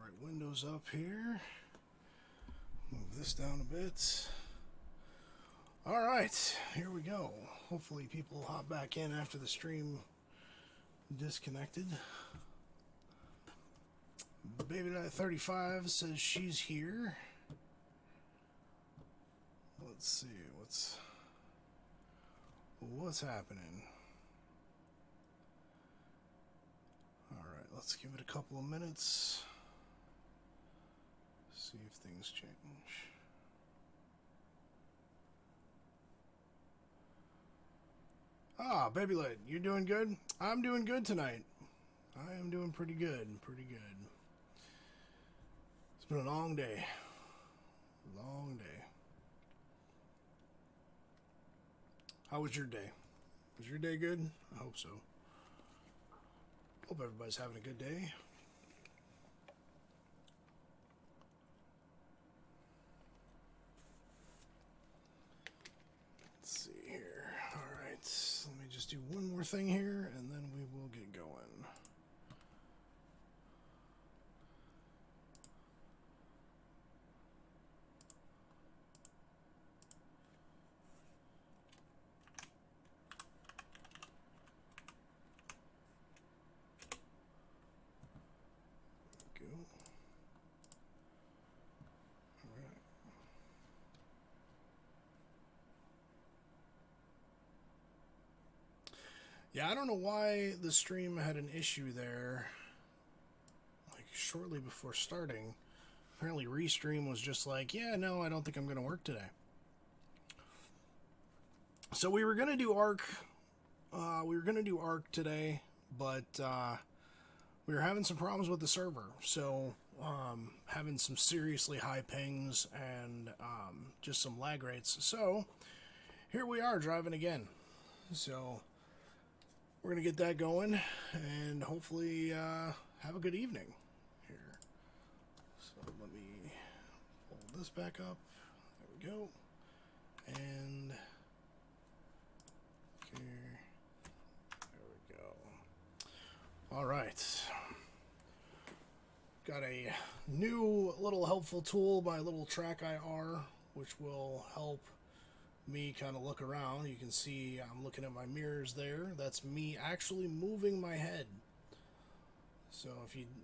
right windows up here. Move this down a bit. Alright, here we go. Hopefully people hop back in after the stream disconnected. BabyLight35 says she's here. Let's see, what's happening? Alright, let's give it a couple of minutes. See if things change. Ah, BabyLight, you're doing good? I'm doing good tonight. I am doing pretty good, It's been a long day. Long day. How was your day? Was your day good? I hope so. Hope everybody's having a good day. Let's see here. Alright, let me just do one more thing here and then we will get going. Yeah, I don't know why the stream had an issue there, like shortly before starting. Apparently Restream was just like, yeah, no, I don't think I'm going to work today. So we were going to do Arc, today, but we were having some problems with the server. So having some seriously high pings and just some lag rates. So here we are driving again. So we're going to get that going and hopefully have a good evening here. So let me pull this back up. There we go. And here. There we go. All right. Got a new little helpful tool by little Track IR, which will help me kind of look around. You can see I'm looking at my mirrors there. That's me actually moving my head. So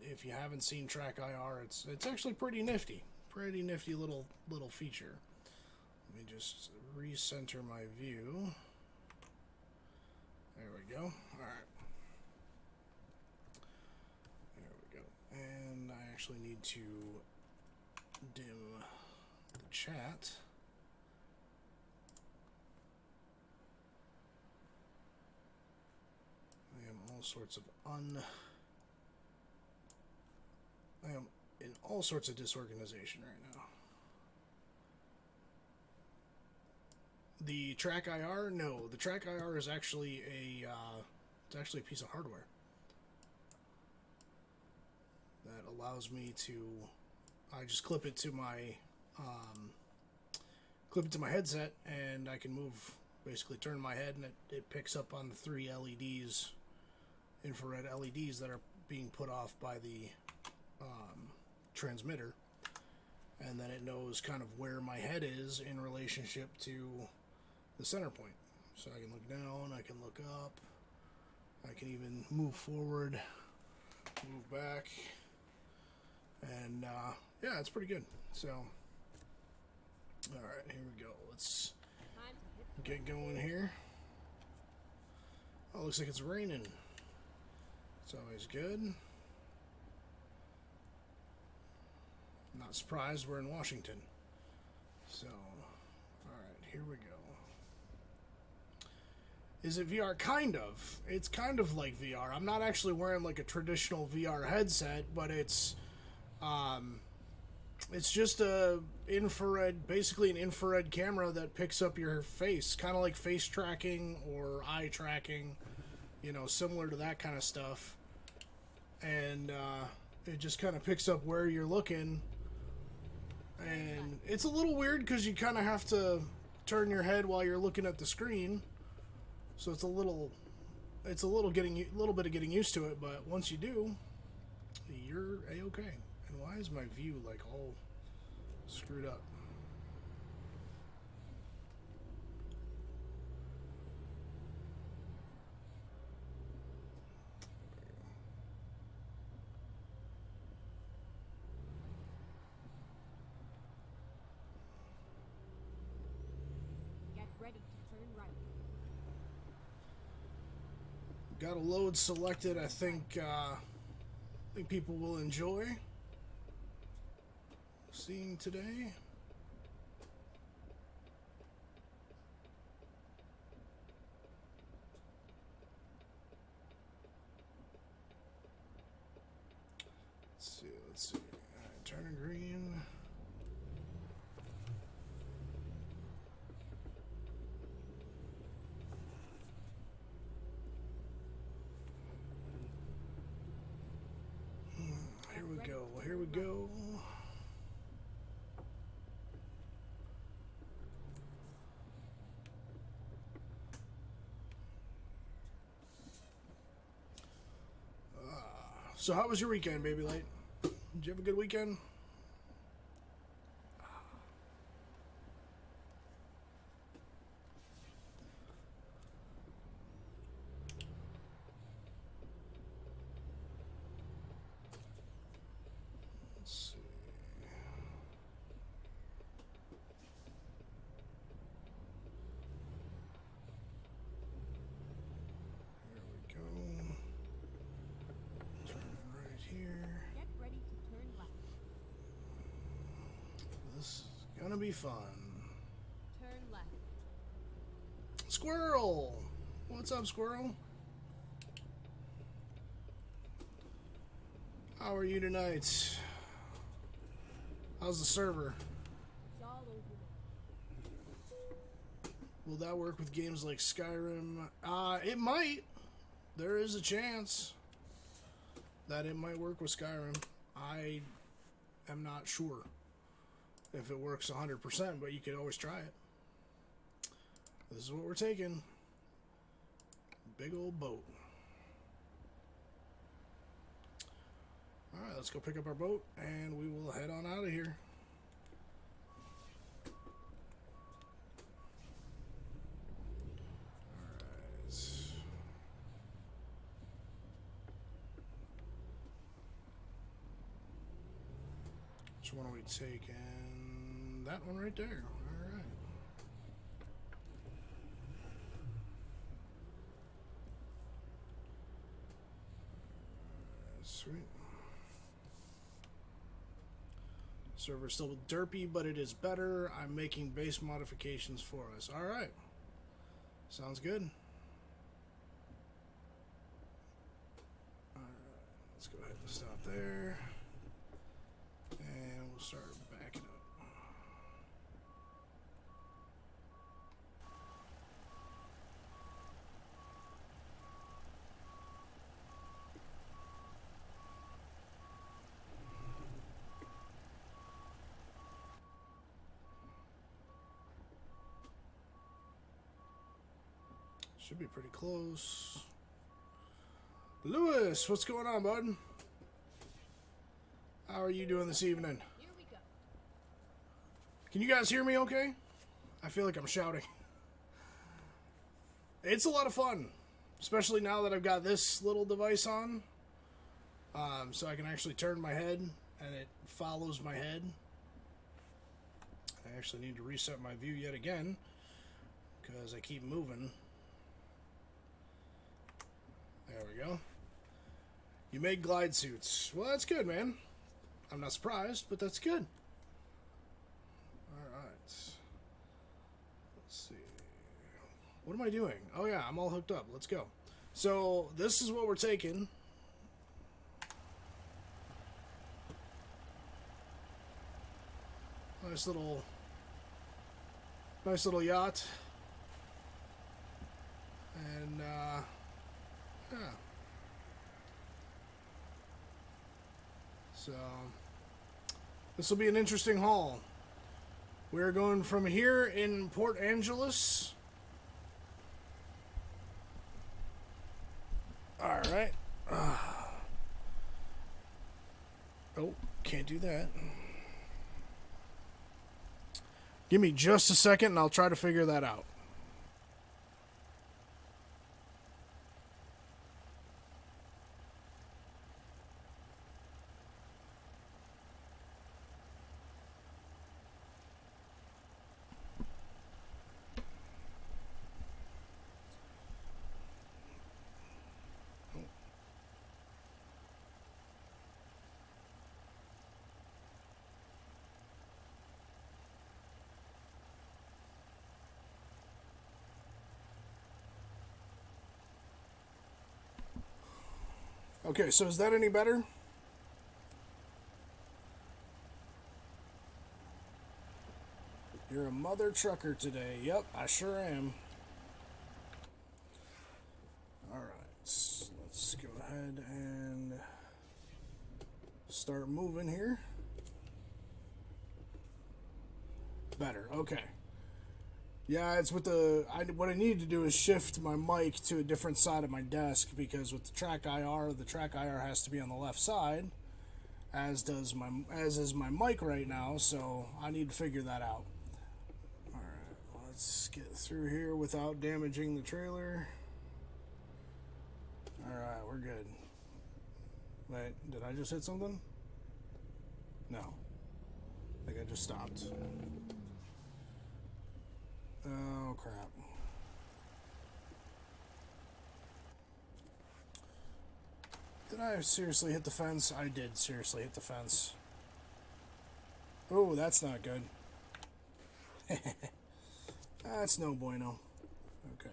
if you haven't seen Track IR, it's actually pretty nifty. Pretty nifty little feature. Let me just recenter my view. There we go. Alright. There we go. And I actually need to dim the chat. I am in all sorts of disorganization right now. The Track IR? No, the Track IR is actually it's actually a piece of hardware that allows me to. I just clip it to my headset, and I can move. Basically, turn my head, and it picks up on the 3 LEDs. Infrared LEDs that are being put off by the transmitter, and then it knows kind of where my head is in relationship to the center point. So I can look down, I can look up, I can even move forward, move back, and yeah, it's pretty good. So alright, here we go. Let's get going here. Oh, looks like it's raining. It's always good. Not surprised, we're in Washington. So, alright, here we go. Is it VR? Kind of. It's kind of like VR. I'm not actually wearing like a traditional VR headset, but it's just a infrared, basically an infrared camera that picks up your face, kind of like face tracking or eye tracking, you know, similar to that kind of stuff. And it just kind of picks up where you're looking, and it's a little weird because you kind of have to turn your head while you're looking at the screen, so it's a little bit of getting used to it, but once you do, you're a-okay. And why is my view like all screwed up? Get ready to turn right. Got a load selected. I think people will enjoy seeing today. Let's see. Alright, turning green. Here we go. Here we go. So how was your weekend, Baby Light? Did you have a good weekend? Let's see. There we go. Turn right here. Get ready to turn left. This is gonna be fun. Turn left. Squirrel! What's up, Squirrel? How are you tonight? How's the server? It's all over now. Will that work with games like Skyrim? It might. There is a chance that it might work with Skyrim. I am not sure if it works 100%, but you could always try it. This is what we're taking. Big old boat. Alright, let's go pick up our boat and we will head on out of here. Which one are we taking? That one right there. Alright. Sweet. Server's still derpy, but it is better. I'm making base modifications for us. Alright. Sounds good. Alright. Let's go ahead and stop there. And we'll start backing up. Should be pretty close. Lewis, what's going on, bud? How are you doing this evening? Here we go. Can you guys hear me okay? I feel like I'm shouting. It's a lot of fun, especially now that I've got this little device on. So I can actually turn my head and it follows my head. I actually need to reset my view yet again because I keep moving. There we go. You made glide suits. Well, that's good, man. I'm not surprised, but that's good. Alright. Let's see. What am I doing? Oh yeah, I'm all hooked up. Let's go. So, this is what we're taking. Nice little yacht. And, yeah. So, this will be an interesting haul. We're going from here in Port Angeles. Alright. Oh, Can't do that. Give me just a second and I'll try to figure that out. Okay, so is that any better? You're a mother trucker today. Yep, I sure am. Alright, let's go ahead and start moving here. Better, okay. Yeah, it's with the... what I need to do is shift my mic to a different side of my desk, because with the track IR has to be on the left side, as is my mic right now, so I need to figure that out. Alright, let's get through here without damaging the trailer. Alright, we're good. Wait, did I just hit something? No. I think I just stopped. Oh, crap. Did I seriously hit the fence? I did seriously hit the fence. Oh, that's not good. That's no bueno. Okay.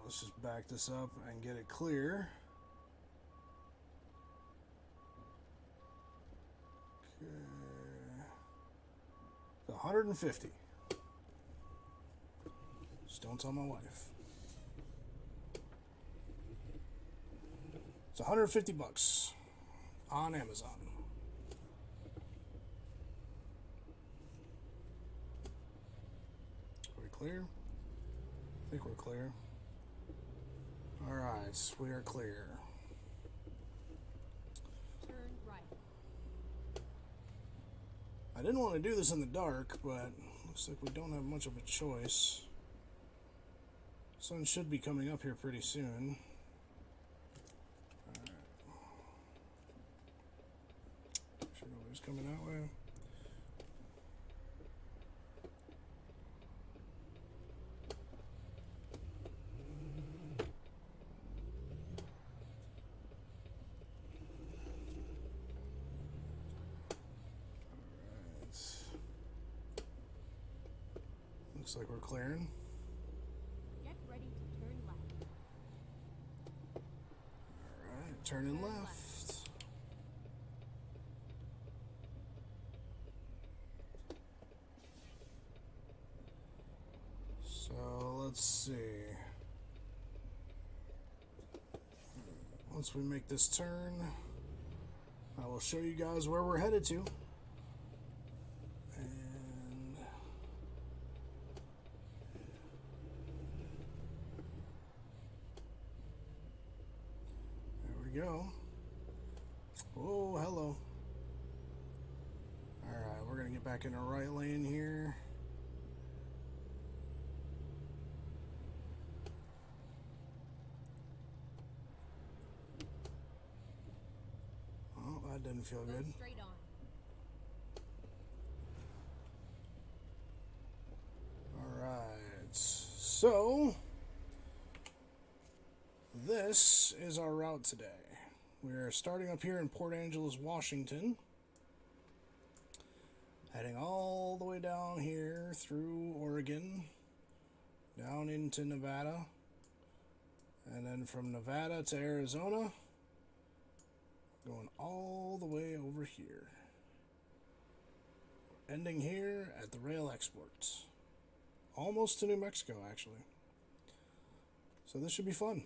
Let's just back this up and get it clear. Okay. 150. Just don't tell my wife. It's 150 bucks on Amazon. Are we clear? I think we're clear. Alright, we are clear. Turn right. I didn't want to do this in the dark, but looks like we don't have much of a choice. Sun should be coming up here pretty soon. Alright. Sure nobody's coming that way. Looks like we're clearing. Get ready to turn left. Alright, turning left. So let's see. Once we make this turn, I will show you guys where we're headed to. Go. Oh, hello. Alright, we're gonna get back in the right lane here. Oh, that didn't feel good. Straight on. Alright, so this is our route today. We're starting up here in Port Angeles, Washington, heading all the way down here through Oregon, down into Nevada, and then from Nevada to Arizona, going all the way over here, ending here at the rail exports, almost to New Mexico actually. So this should be fun.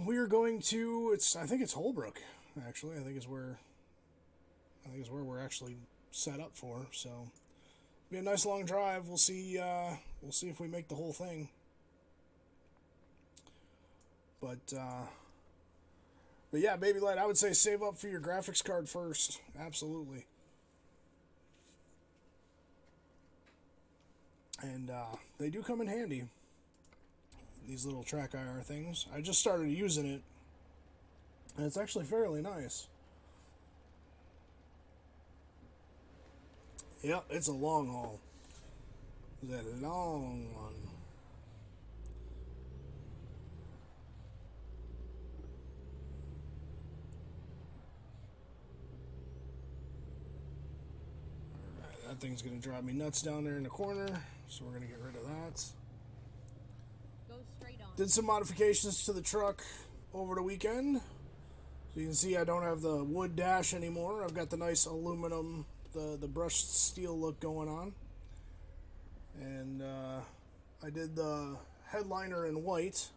we're going to. I think it's Holbrook. Actually, I think is where we're actually set up for. So, be a nice long drive. We'll see. We'll see if we make the whole thing. But yeah, Baby Light, I would say save up for your graphics card first. Absolutely. And they do come in handy. These little track IR things. I just started using it, and it's actually fairly nice. Yep, it's a long haul. It's a long one. Alright, that thing's going to drive me nuts down there in the corner, so we're going to get rid of that. Go straight on. Did some modifications to the truck over the weekend. So you can see I don't have the wood dash anymore. I've got the nice aluminum, the brushed steel look going on. And I did the headliner in white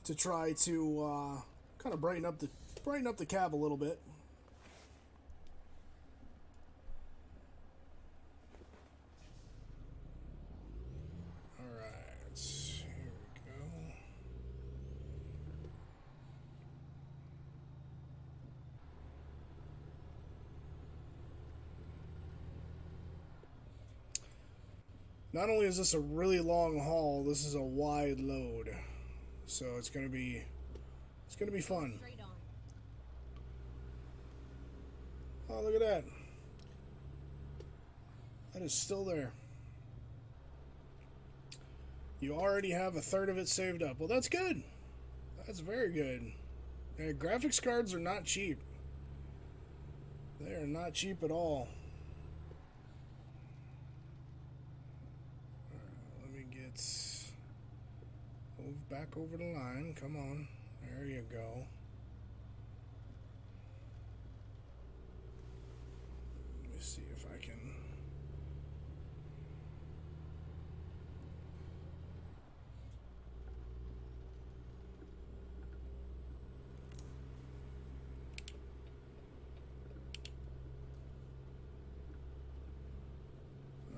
to try to kind of brighten up the cab a little bit. Alright, here we go. Not only is this a really long haul, this is a wide load. So it's gonna be fun. Straight on. Oh, look at that. That is still there. You already have a third of it saved up. Well, that's good. That's very good. Graphics cards are not cheap. They are not cheap at all. Let me get... Move back over the line. Come on. There you go. Let me see if I can...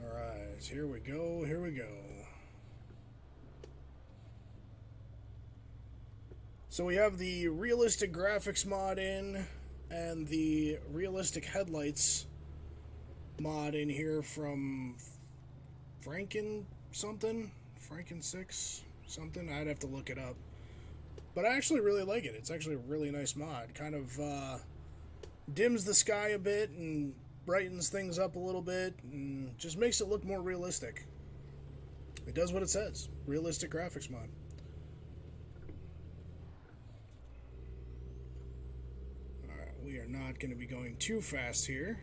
Alright, here we go, here we go. So we have the realistic graphics mod in, and the realistic headlights mod in here from Franken 6 something. I'd have to look it up. But I actually really like it. It's actually a really nice mod. Kind of dims the sky a bit and brightens things up a little bit and just makes it look more realistic. It does what it says. Realistic graphics mod. We are not going to be going too fast here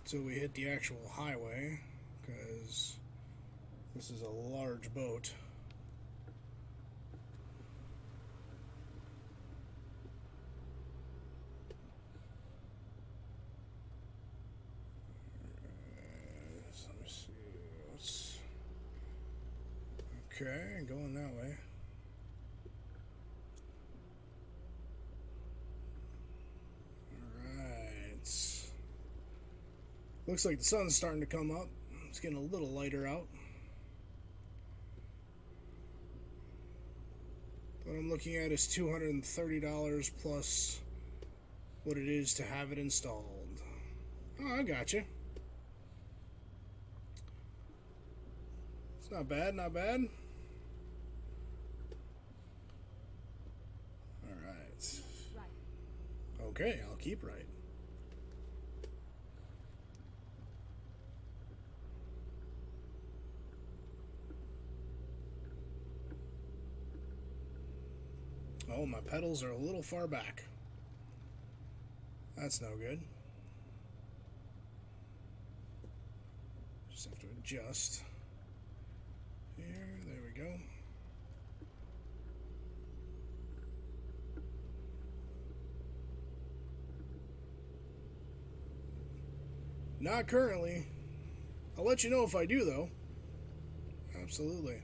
until we hit the actual highway, because this is a large boat. Let me see. Okay, going that way. Looks like the sun's starting to come up. It's getting a little lighter out. What I'm looking at is $230 plus what it is to have it installed. Oh, I got you. It's not bad, not bad. Alright. Right. Okay, I'll keep right. Oh, my pedals are a little far back. That's no good. Just have to adjust. Here, there we go. Not currently. I'll let you know if I do, though. Absolutely.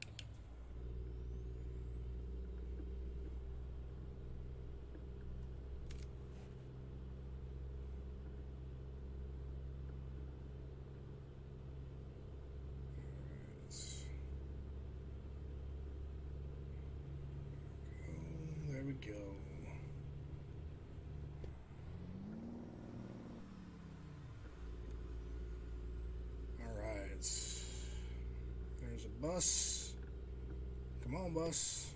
There we go. Alright. There's a bus. Come on, bus.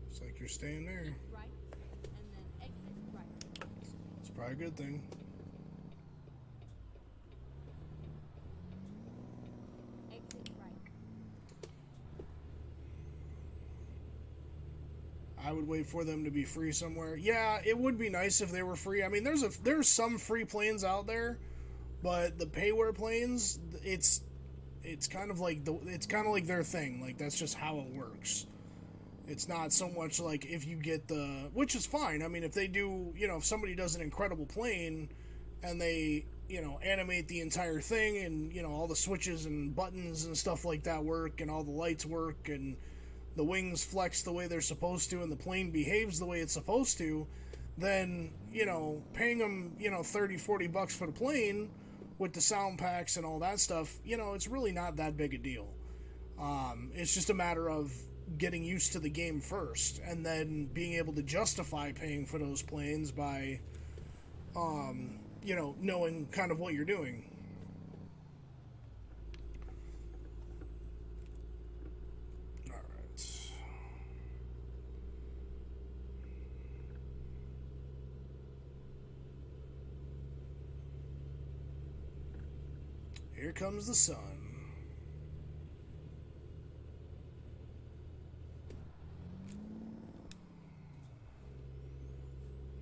Looks like you're staying there. Right, and then exit right. It's probably a good thing. Exit right. I would wait for them to be free somewhere. Yeah, it would be nice if they were free. I mean, there's some free planes out there, but the payware planes, it's kind of like their thing. Like that's just how it works. It's not so much like if you get which is fine. I mean, if they do, if somebody does an incredible plane and they, animate the entire thing and, all the switches and buttons and stuff like that work and all the lights work and the wings flex the way they're supposed to and the plane behaves the way it's supposed to, then, paying them, $30-$40 for the plane with the sound packs and all that stuff, it's really not that big a deal. It's just a matter of getting used to the game first and then being able to justify paying for those planes by, knowing kind of what you're doing. Here comes the sun.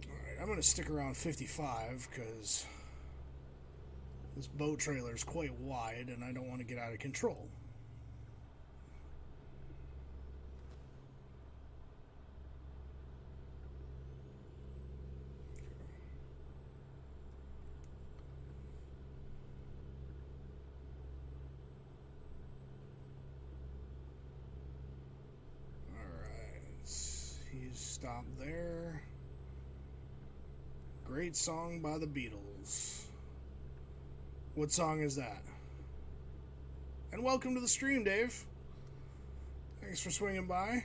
Alright, I'm going to stick around 55 because this boat trailer is quite wide and I don't want to get out of control. Stopped there. Great song by the Beatles. What song is that? And welcome to the stream, Dave. Thanks for swinging by.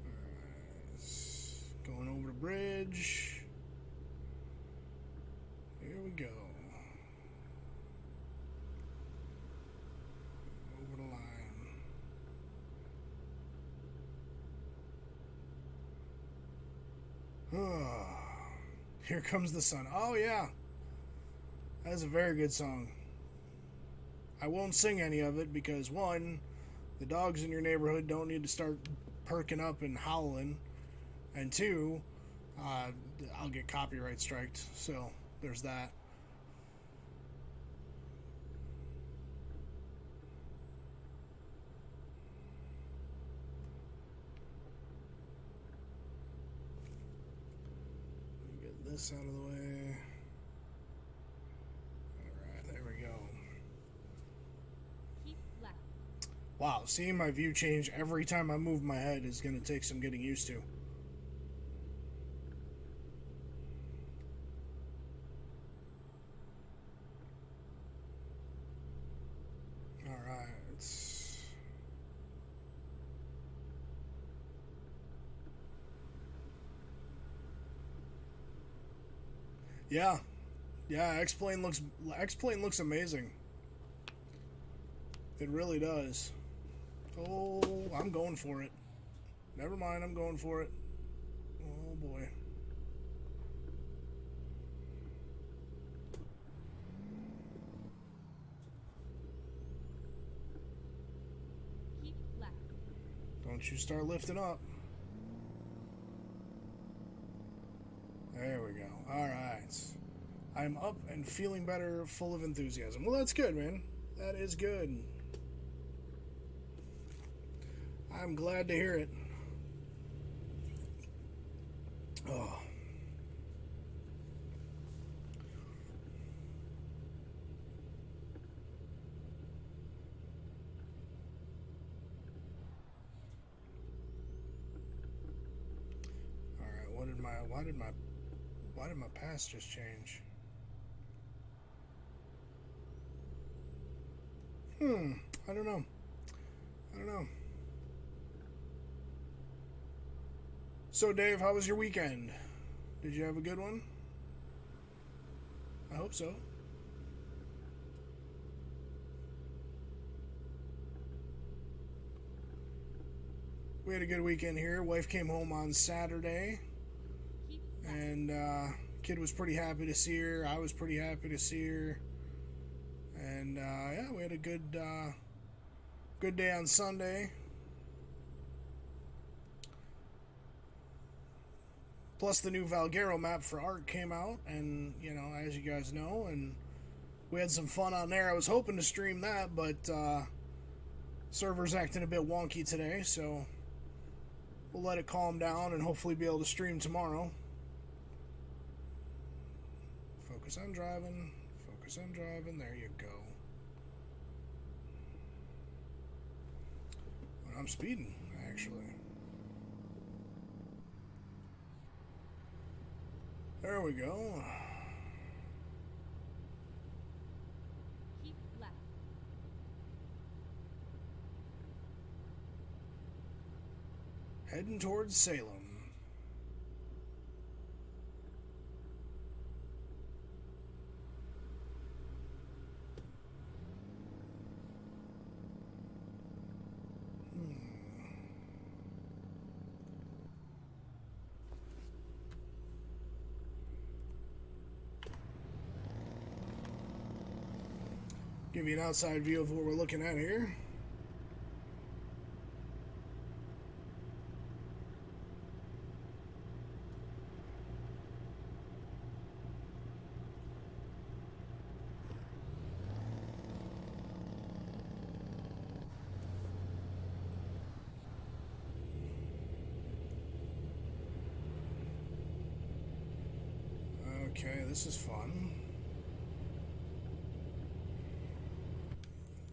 Alright, going over the bridge. Here we go. Over the line. Here comes the sun. Oh yeah, that is a very good song. I won't sing any of it because one, the dogs in your neighborhood don't need to start perking up and howling, and two, I'll get copyright striked, so there's that. This out of the way. Alright, there we go. Keep left. Wow, seeing my view change every time I move my head is going to take some getting used to. Alright. Yeah, X-Plane looks amazing. It really does. Oh, I'm going for it. Never mind, I'm going for it. Oh boy. Keep left. Don't you start lifting up. There we go. Alright. I'm up and feeling better, full of enthusiasm. Well, that's good, man. That is good. I'm glad to hear it. Oh. Alright, why did my pass just change? I don't know. I don't know. So, Dave, how was your weekend? Did you have a good one? I hope so. We had a good weekend here. Wife came home on Saturday, and kid was pretty happy to see her. I was pretty happy to see her, and yeah, we had a good day on Sunday. Plus, the new Valguero map for Ark came out, and you know, as you guys know, and we had some fun on there. I was hoping to stream that, but server's acting a bit wonky today, so we'll let it calm down and hopefully be able to stream tomorrow. Focus on driving. Focus on driving. There you go. I'm speeding, actually. There we go. Keep left. Heading towards Salem. Give you an outside view of what we're looking at here. Okay, this is fun.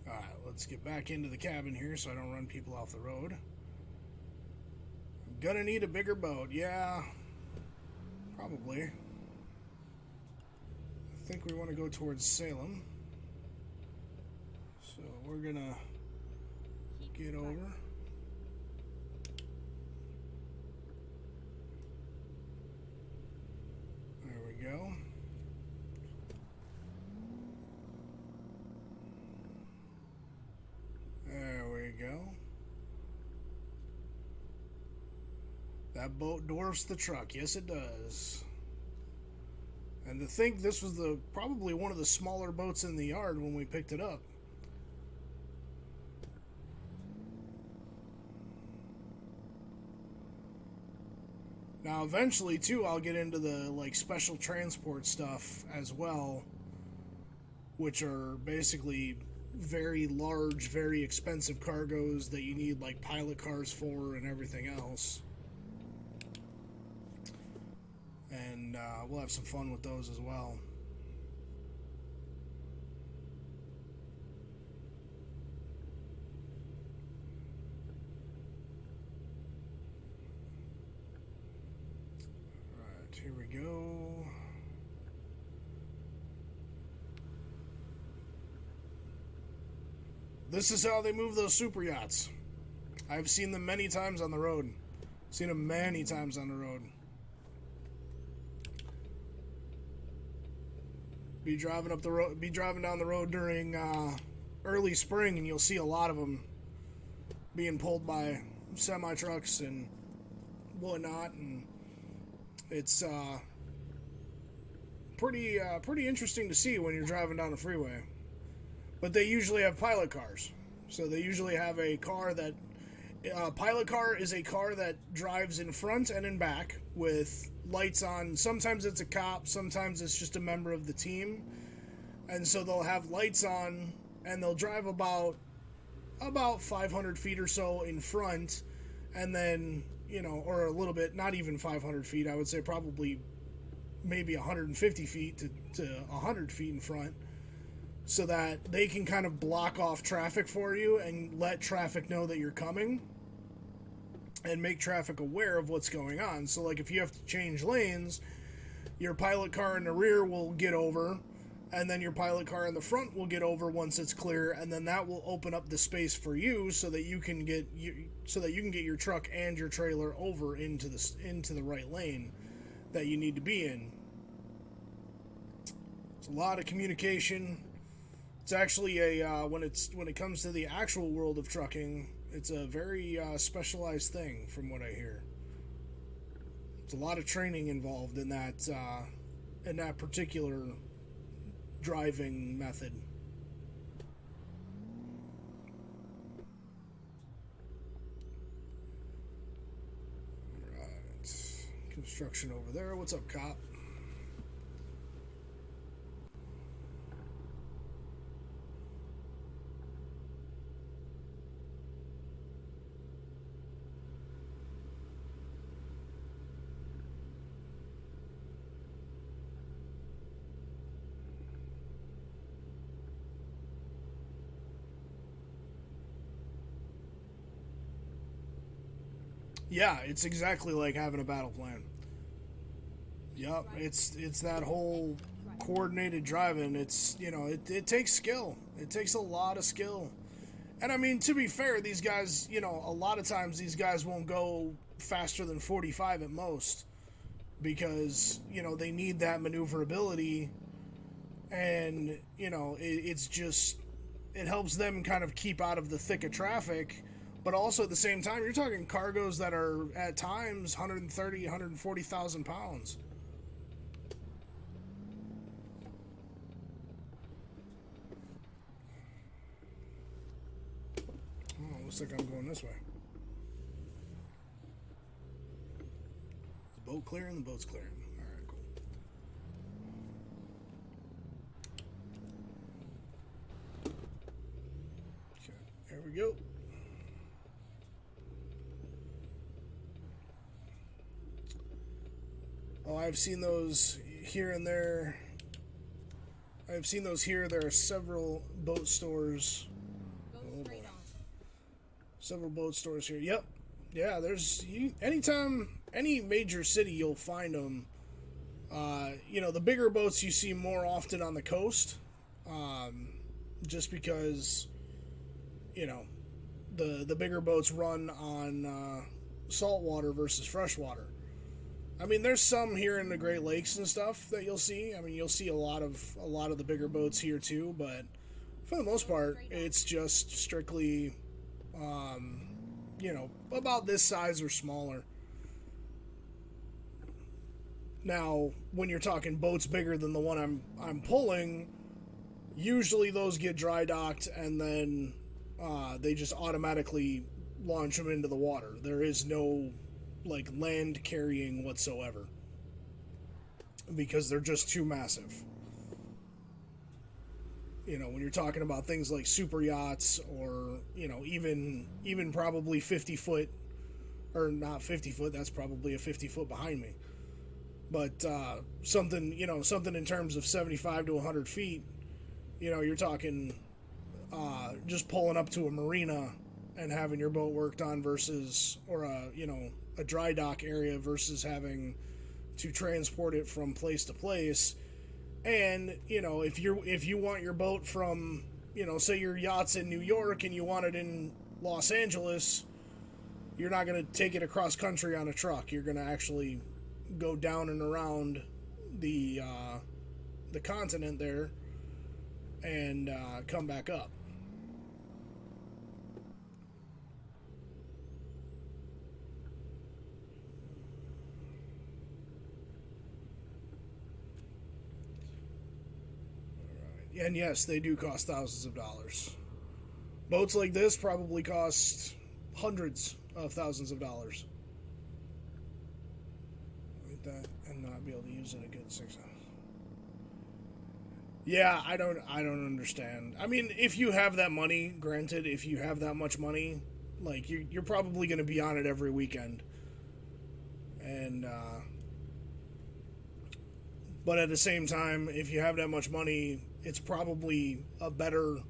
Alright, let's get back into the cabin here so I don't run people off the road. I'm gonna need a bigger boat. Yeah, probably. I think we want to go towards Salem. So we're gonna get over. There we go. There we go. That boat dwarfs the truck. Yes, it does. And to think this was probably one of the smaller boats in the yard when we picked it up. Now, eventually, too, I'll get into the like special transport stuff as well, which are basically very large, very expensive cargoes that you need like pilot cars for and everything else. And we'll have some fun with those as well. Alright, here we go. This is how they move those super yachts. I've seen them many times on the road. Seen them many times on the road. Be driving up the road, be driving down the road during early spring, and you'll see a lot of them being pulled by semi trucks and whatnot, and it's pretty interesting to see when you're driving down the freeway. But they usually have pilot cars, so they usually have a car that pilot car is a car that drives in front and in back with lights on. Sometimes it's a cop, sometimes it's just a member of the team, and so they'll have lights on and they'll drive about 500 feet or so in front, and then, you know, or a little bit, not even 500 feet, I would say probably maybe 150 feet to 100 feet in front, so that they can kind of block off traffic for you and let traffic know that you're coming and make traffic aware of what's going on. So like if you have to change lanes, your pilot car in the rear will get over, and then your pilot car in the front will get over once it's clear, and then that will open up the space for you so that you can get your truck and your trailer over into the right lane that you need to be in. It's a lot of communication. It's actually when it comes to the actual world of trucking, it's a very specialized thing from what I hear. There's a lot of training involved in that particular driving method. Right. Construction over there. What's up, cop? Yeah, it's exactly like having a battle plan. Yep, it's that whole coordinated driving. It's, it takes skill. It takes a lot of skill. And I mean, to be fair, these guys, a lot of times these guys won't go faster than 45 at most because, they need that maneuverability, and, it's just, it helps them kind of keep out of the thick of traffic. But also at the same time, you're talking cargoes that are at times 130, 140,000 pounds. Oh, looks like I'm going this way. Is the boat clearing? The boat's clearing. Alright, cool. Okay, there we go. Oh, I've seen those here and there. I've seen those here. There are several boat stores. Oh boy. Several boat stores here. Yep. Yeah, anytime, any major city, you'll find them. The bigger boats you see more often on the coast. Just because, the bigger boats run on saltwater versus freshwater. I mean, there's some here in the Great Lakes and stuff that you'll see. I mean, you'll see a lot of the bigger boats here too, but for the most part, it's just strictly, about this size or smaller. Now, when you're talking boats bigger than the one I'm pulling, usually those get dry docked and then they just automatically launch them into the water. There is no land carrying whatsoever because they're just too massive. When you're talking about things like super yachts or even probably 50 foot, or not 50 foot, that's probably a 50 foot behind me, but something in terms of 75 to 100 feet, you're talking just pulling up to a marina and having your boat worked on versus, or a dry dock area versus having to transport it from place to place. And if you want your boat from, say your yacht's in New York and you want it in Los Angeles, you're not going to take it across country on a truck. You're going to actually go down and around the continent there and come back up. And yes, they do cost thousands of dollars. Boats like this probably cost hundreds of thousands of dollars. Like that, and not be able to use it a good 6 hours. Yeah, I don't understand. I mean, if you have that money, granted, if you have that much money, you're probably going to be on it every weekend. And but at the same time, if you have that much money, it's probably a better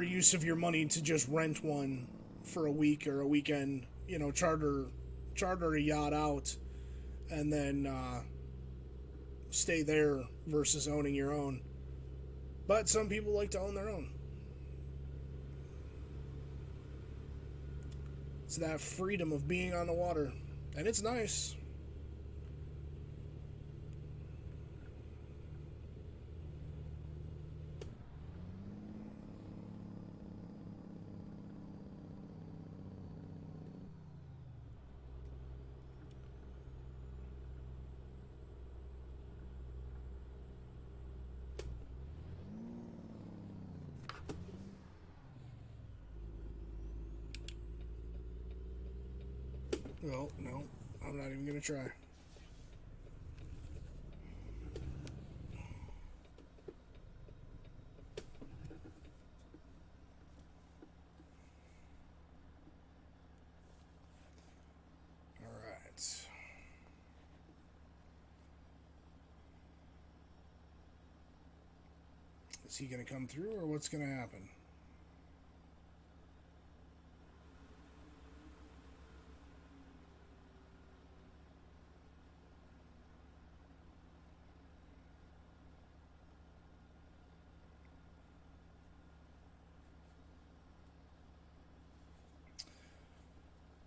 use of your money to just rent one for a week or a weekend, charter a yacht out, and then stay there versus owning your own. But some people like to own their own. It's that freedom of being on the water. And it's nice. Well, no, I'm not even going to try. Alright. Is he going to come through, or what's going to happen?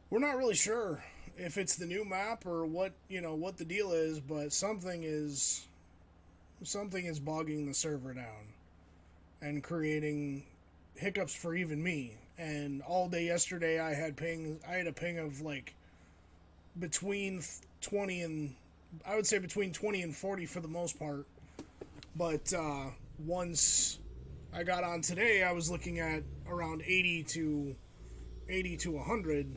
We're not really sure if it's the new map or what, what the deal is, but something is bogging the server down and creating hiccups for even me. And all day yesterday I had a ping of like between 20 and I would say between 20 and 40 for the most part. But once I got on today, I was looking at around 80 to 100.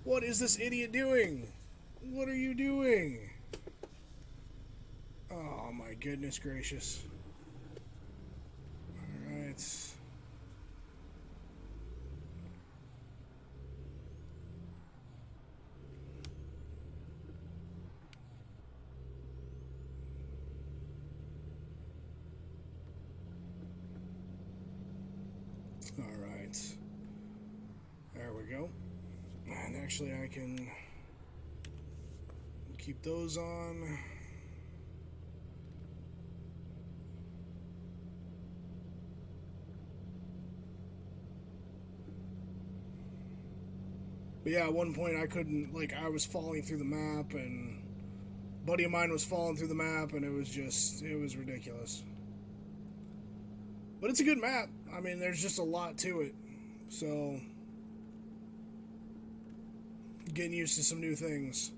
What is this idiot doing? What are you doing? Oh my goodness gracious. Alright. Alright. There we go. And actually I can keep those on. But yeah, at one point I couldn't, I was falling through the map, and a buddy of mine was falling through the map, and it was ridiculous. But it's a good map. I mean, there's just a lot to it. So, getting used to some new things.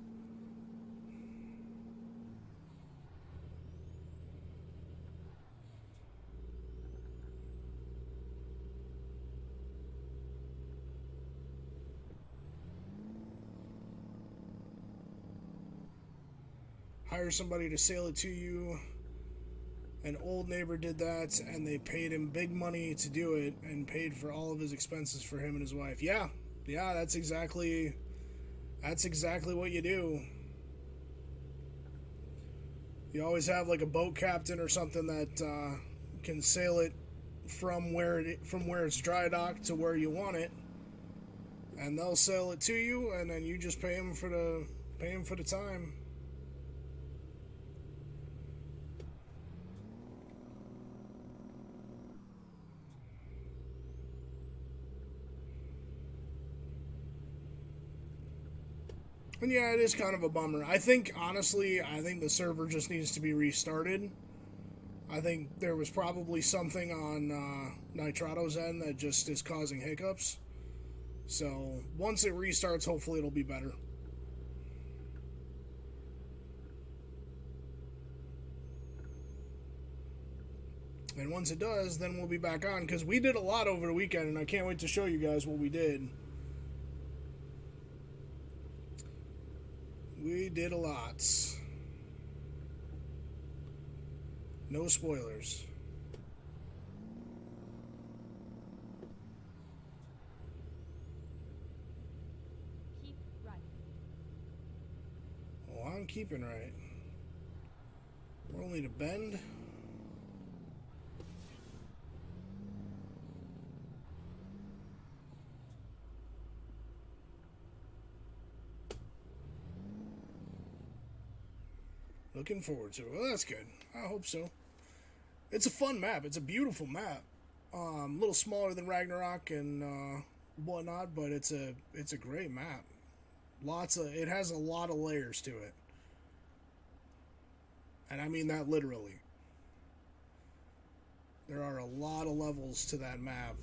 Hire somebody to sail it to you. An old neighbor did that, and they paid him big money to do it, and paid for all of his expenses for him and his wife. Yeah, that's exactly what you do. You always have like a boat captain or something that can sail it from where it's dry docked to where you want it, and they'll sail it to you, and then you just pay them for the time. And yeah, it is kind of a bummer. Honestly, I think the server just needs to be restarted. I think there was probably something on Nitrato's end that just is causing hiccups. So, once it restarts, hopefully it'll be better. And once it does, then we'll be back on, because we did a lot over the weekend, and I can't wait to show you guys what we did. We did a lot. No spoilers. Keep right. Oh, I'm keeping right. We're only to bend. Looking forward to it. Well, that's good. I hope so. It's a fun map. It's a beautiful map. A little smaller than Ragnarok and whatnot, but it's a great map. It has a lot of layers to it, and I mean that literally. There are a lot of levels to that map.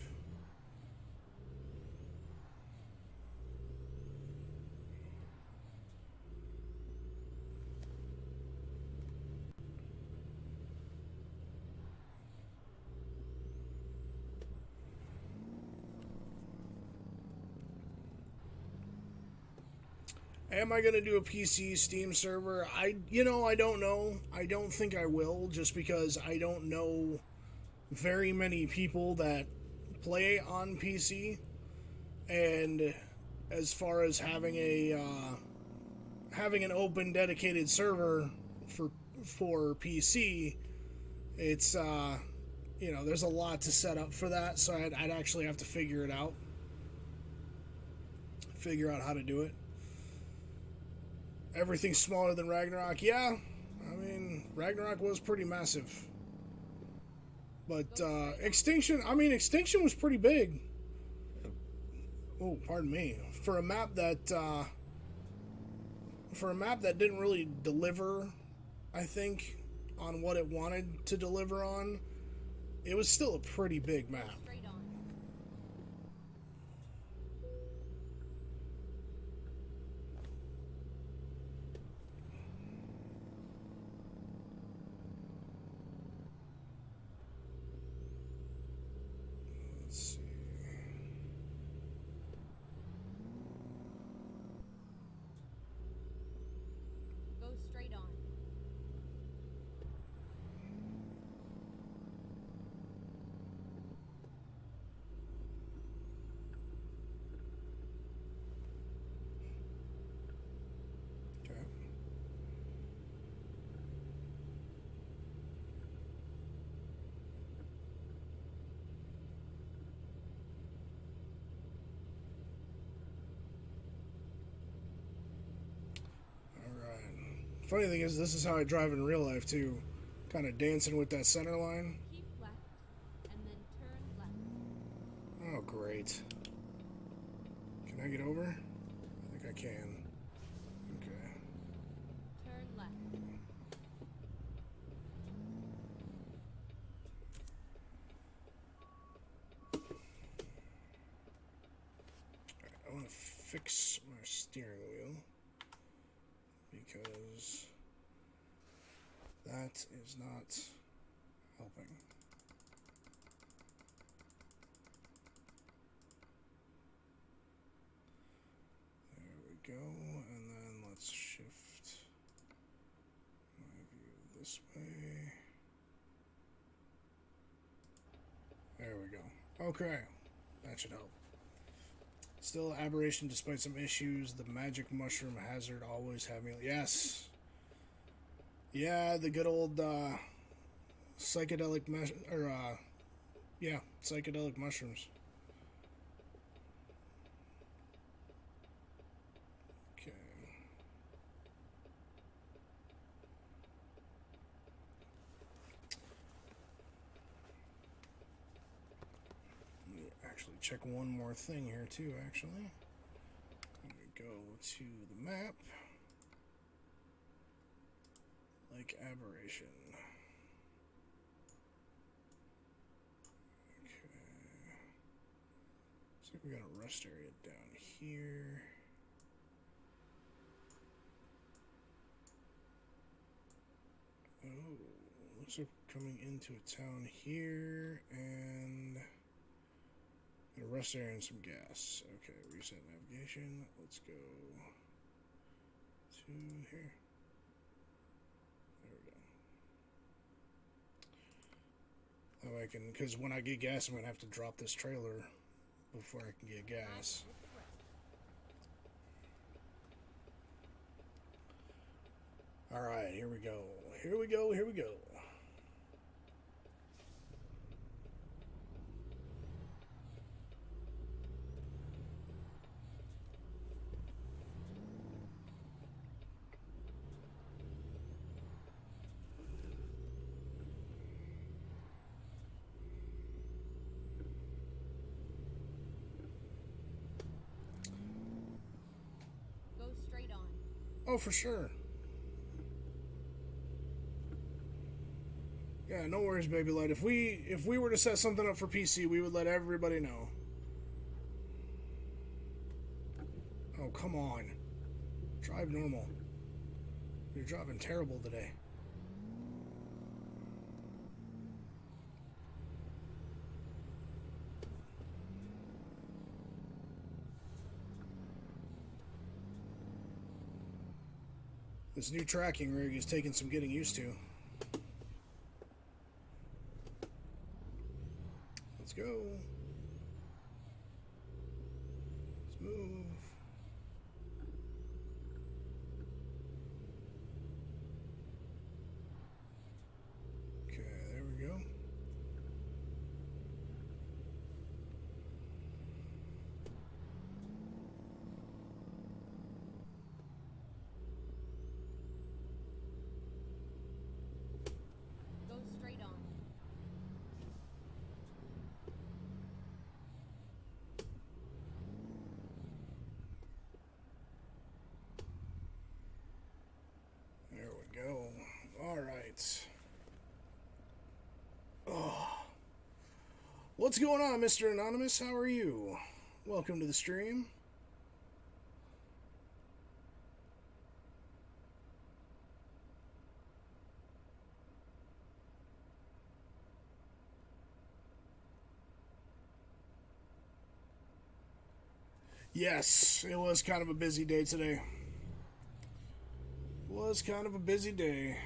Am I gonna do a PC Steam server? I don't know. I don't think I will, just because I don't know very many people that play on PC. And as far as having an open dedicated server for PC, it's there's a lot to set up for that, so I'd actually have to figure it out, figure out how to do it. Everything's smaller than Ragnarok. Yeah, I mean, Ragnarok was pretty massive. But Extinction was pretty big. Oh, pardon me. For a map that didn't really deliver, I think, on what it wanted to deliver on, it was still a pretty big map. Funny thing is, this is how I drive in real life too, kind of dancing with that center line. Keep left, and then turn left. Oh, great. Can I get over? I think I can. Okay. Turn left. I want to fix my steering wheel, because that is not helping. There we go, and then let's shift my view this way. There we go. Okay, that should help. Still aberration despite some issues. The magic mushroom hazard always had me. Yes. Yeah, the good old psychedelic psychedelic mushrooms. Okay. Let me actually check one more thing here too, actually. Let me go to the map. Like aberration. Okay. Looks like we got a rest area down here. Oh, looks like we're coming into a town here and a rest area and some gas. Okay, reset navigation. Let's go to here. I can, because when I get gas, I'm gonna have to drop this trailer before I can get gas. All right, here we go. Here we go. Here we go. Oh, for sure. Yeah, no worries, baby light. If we were to set something up for PC, we would let everybody know. Oh, come on. Drive normal. You're driving terrible today. This new tracking rig is taking some getting used to. Let's go. Let's move. Okay, there we go. Go straight on. There we go. All right. Oh. What's going on, Mr. Anonymous? How are you? Welcome to the stream. Yes, it was kind of a busy day today. Was kind of a busy day.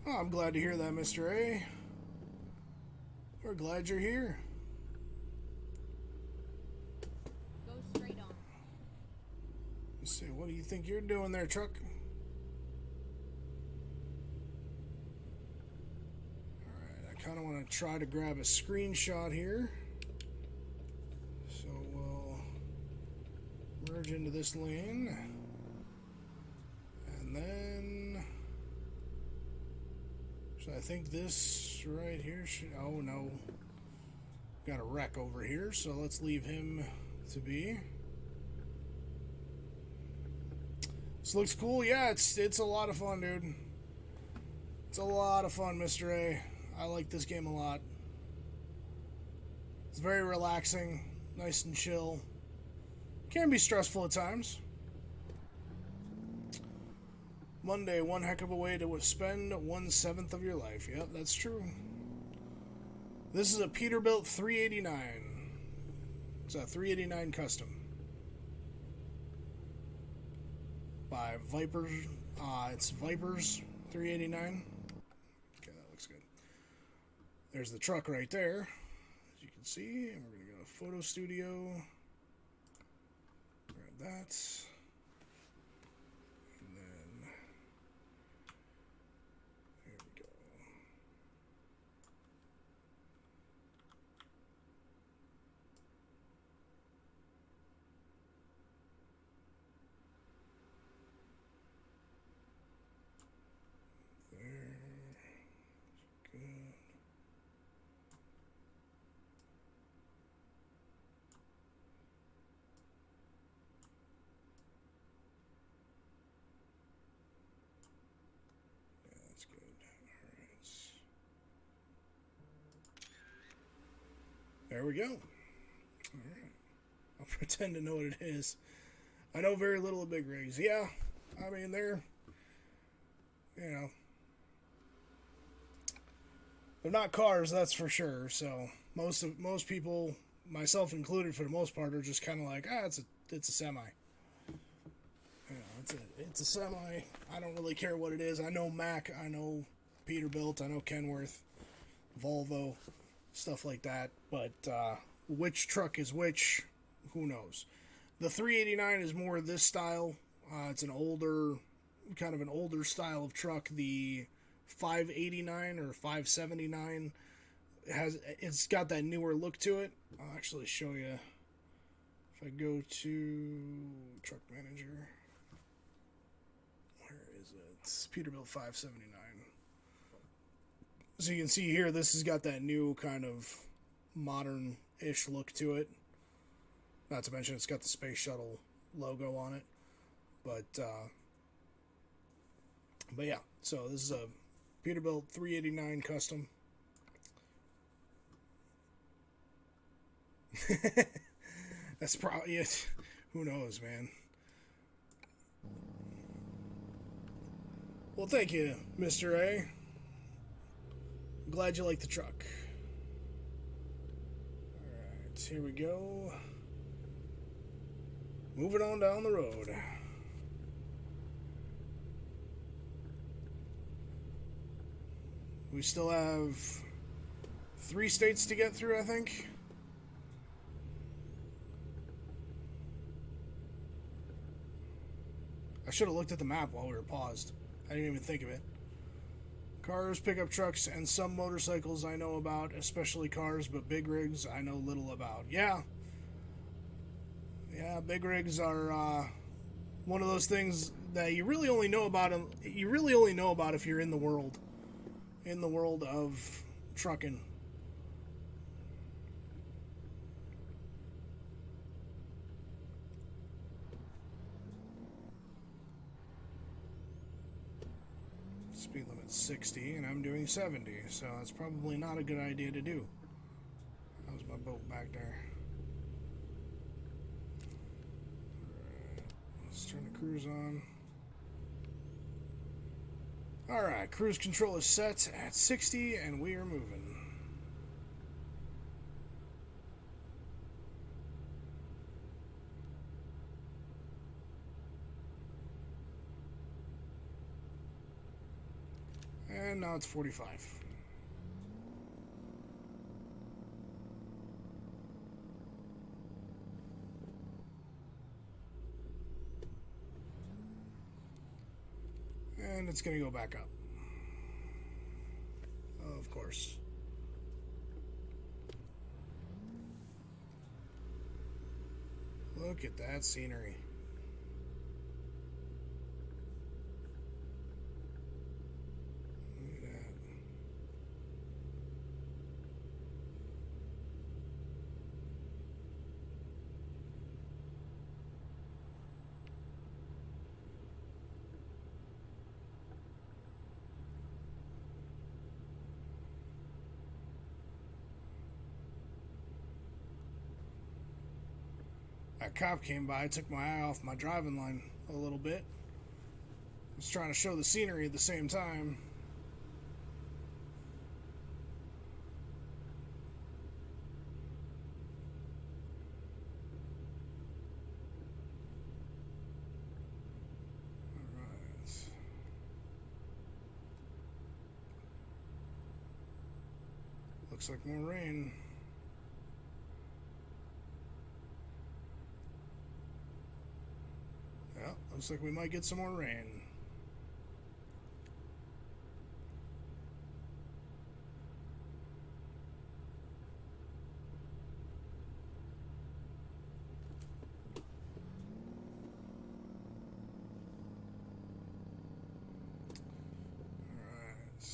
Oh, I'm glad to hear that, Mr. A. We're glad you're here. Go straight on. Let's see, what do you think you're doing there, truck? Alright, I kind of want to try to grab a screenshot here. So we'll merge into this lane. And then... So I think this right here should... Oh, no. Got a wreck over here, so let's leave him to be. This looks cool. Yeah, it's a lot of fun, dude. It's a lot of fun, Mr. A. I like this game a lot. It's very relaxing, nice and chill. Can be stressful at times. Monday, one heck of a way to spend 1/7 of your life. Yep, that's true. This is a Peterbilt 389. It's a 389 custom. By Vipers. It's Vipers 389. Okay, that looks good. There's the truck right there, as you can see. And we're going to go to Photo Studio. Grab that. And then, there we go. Good. Yeah, that's good. All right. There we go. All right. I'll pretend to know what it is. I know very little of big rigs. Yeah, I mean, they're, you know, they're not cars, that's for sure. So most people, myself included, for the most part, are just kind of like, it's a semi. You know, it's a semi. I don't really care what it is. I know Mack, I know Peterbilt, I know Kenworth, Volvo, stuff like that. But which truck is which, who knows? The 389 is more this style. It's an older, kind of an older style of truck. The 589 or 579 it's got that newer look to it. I'll actually show you. If I go to Truck Manager, where is it? It's Peterbilt 579. So you can see here, this has got that new kind of modern-ish look to it. Not to mention it's got the space shuttle logo on it. But yeah, so this is a Peterbilt 389 custom. That's probably it. Who knows, man. Well, thank you, Mr. A. I'm glad you like the truck. Alright, here we go. Moving on down the road. We still have 3 states to get through, I think. I should have looked at the map while we were paused. I didn't even think of it. Cars, pickup trucks, and some motorcycles I know about, especially cars, but big rigs I know little about. Yeah. Yeah, big rigs are one of those things that you really only know about. You really only know about if you're in the world of trucking. Speed limit 60 and I'm doing 70, so that's probably not a good idea to do. How's my boat back there? Alright, let's turn the cruise on. Alright, cruise control is set at 60 and we are moving. And now it's 45. And it's going to go back up. Of course. Look at that scenery. That cop came by, took my eye off my driving line a little bit. I was trying to show the scenery at the same time. Alright. Looks like more rain. Yeah, looks like we might get some more rain. Alright.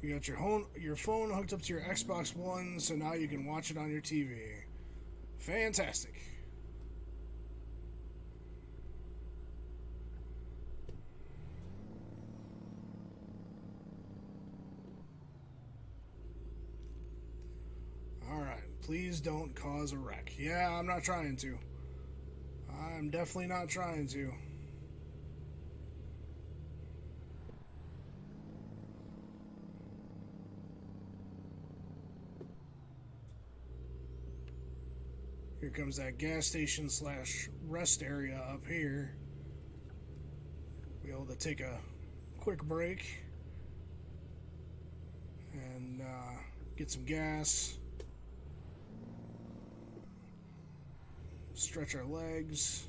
You got your phone hooked up to your Xbox One, so now you can watch it on your TV. Fantastic. Please don't cause a wreck. Yeah, I'm not trying to. I'm definitely not trying to. Here comes that gas station slash rest area up here. Be able to take a quick break and get some gas. Stretch our legs.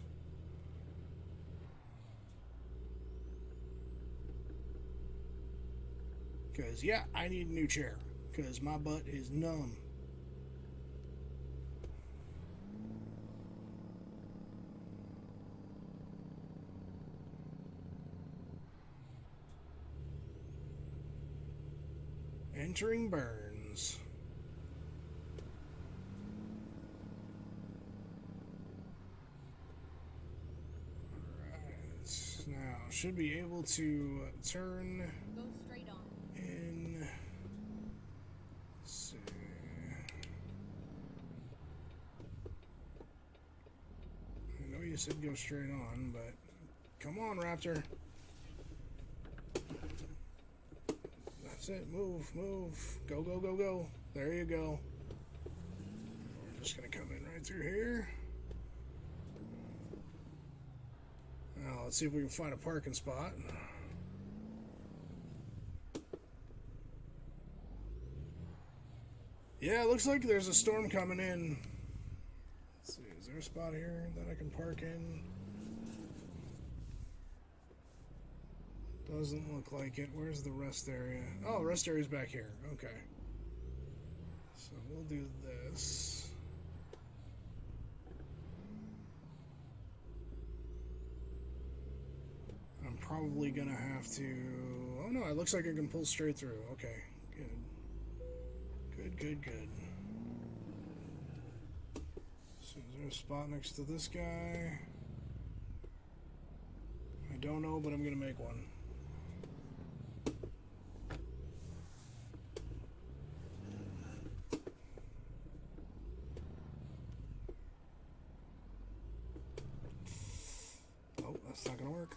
Because, yeah, I need a new chair. Because my butt is numb. Entering Burns. should be able to turn Go straight on. in. Let's see. I know you said go straight on, but come on, Raptor. That's it. Move, move. Go, go, go, go. There you go. We're just going to come in right through here. Now, let's see if we can find a parking spot. Yeah, it looks like there's a storm coming in. Let's see, is there a spot here that I can park in? Doesn't look like it. Where's the rest area? Oh, the rest area's back here. Okay. So we'll do this. I'm probably gonna have to... Oh no, it looks like I can pull straight through. Okay, good. Good, good, good. So is there a spot next to this guy? I don't know, but I'm gonna make one. Oh, that's not gonna work.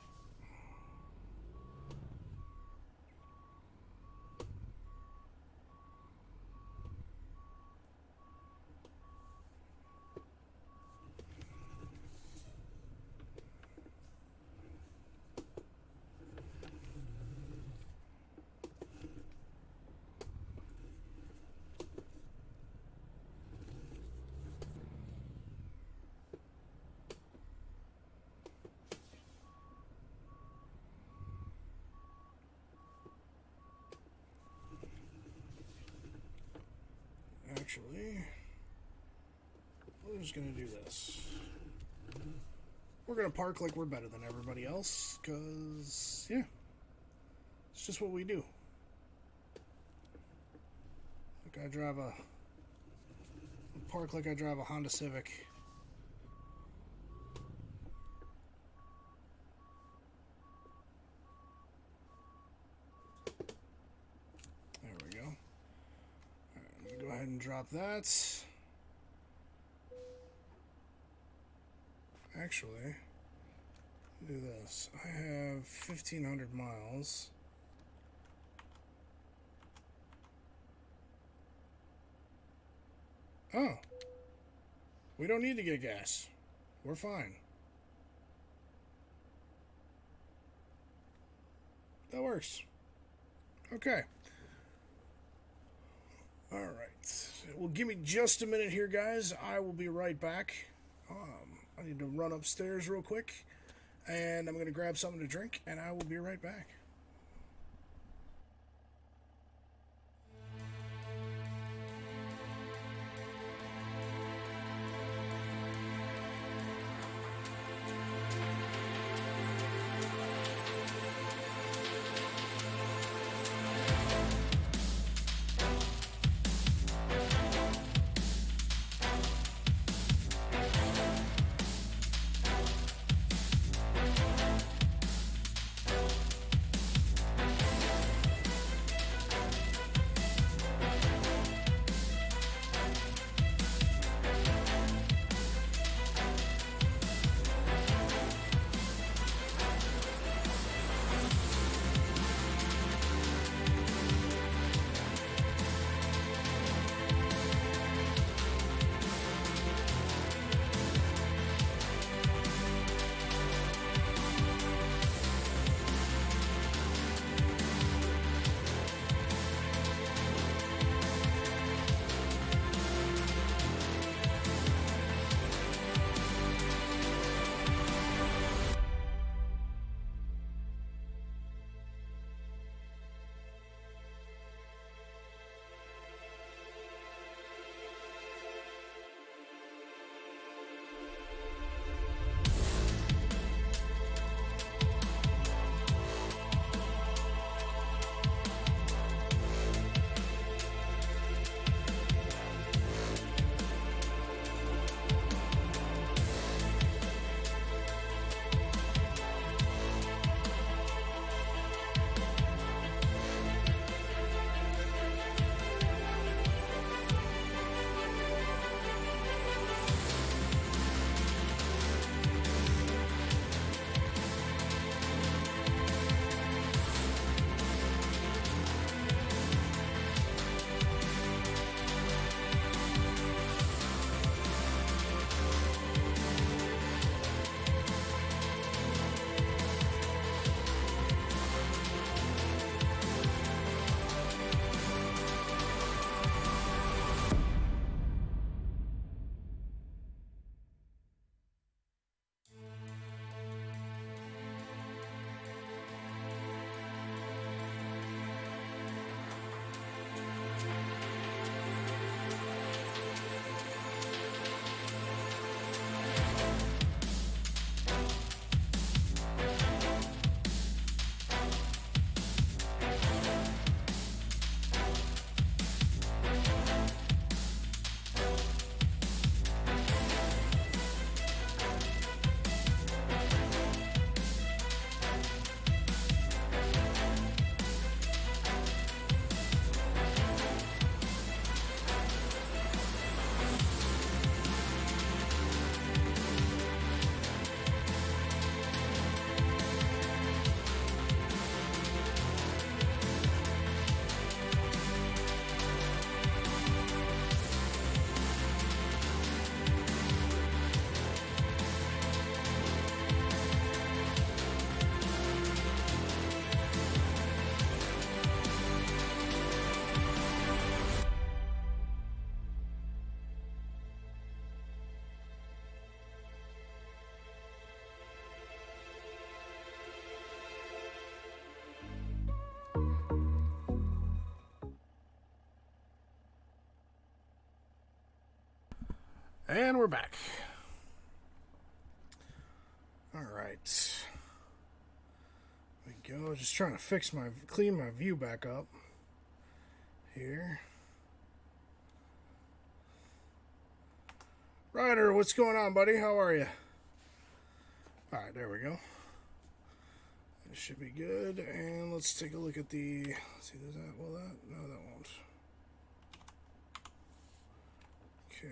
Actually, we're just gonna do this. We're gonna park like we're better than everybody else, cause yeah, it's just what we do. Like I drive a park like I drive a Honda Civic. There we go. Go ahead and drop that. Actually, do this. I have 1,500 miles. Oh. We don't need to get gas. We're fine. That works. Okay. All right. Well, give me just a minute here, guys. I will be right back. I need to run upstairs real quick, and I'm going to grab something to drink, and I will be right back. And we're back. Alright. There we go. Just trying to clean my view back up. Here. Ryder, what's going on, buddy? How are you? Alright, there we go. That should be good. And let's take a look at the... Let's see, does that... Will that? No, that won't. Okay.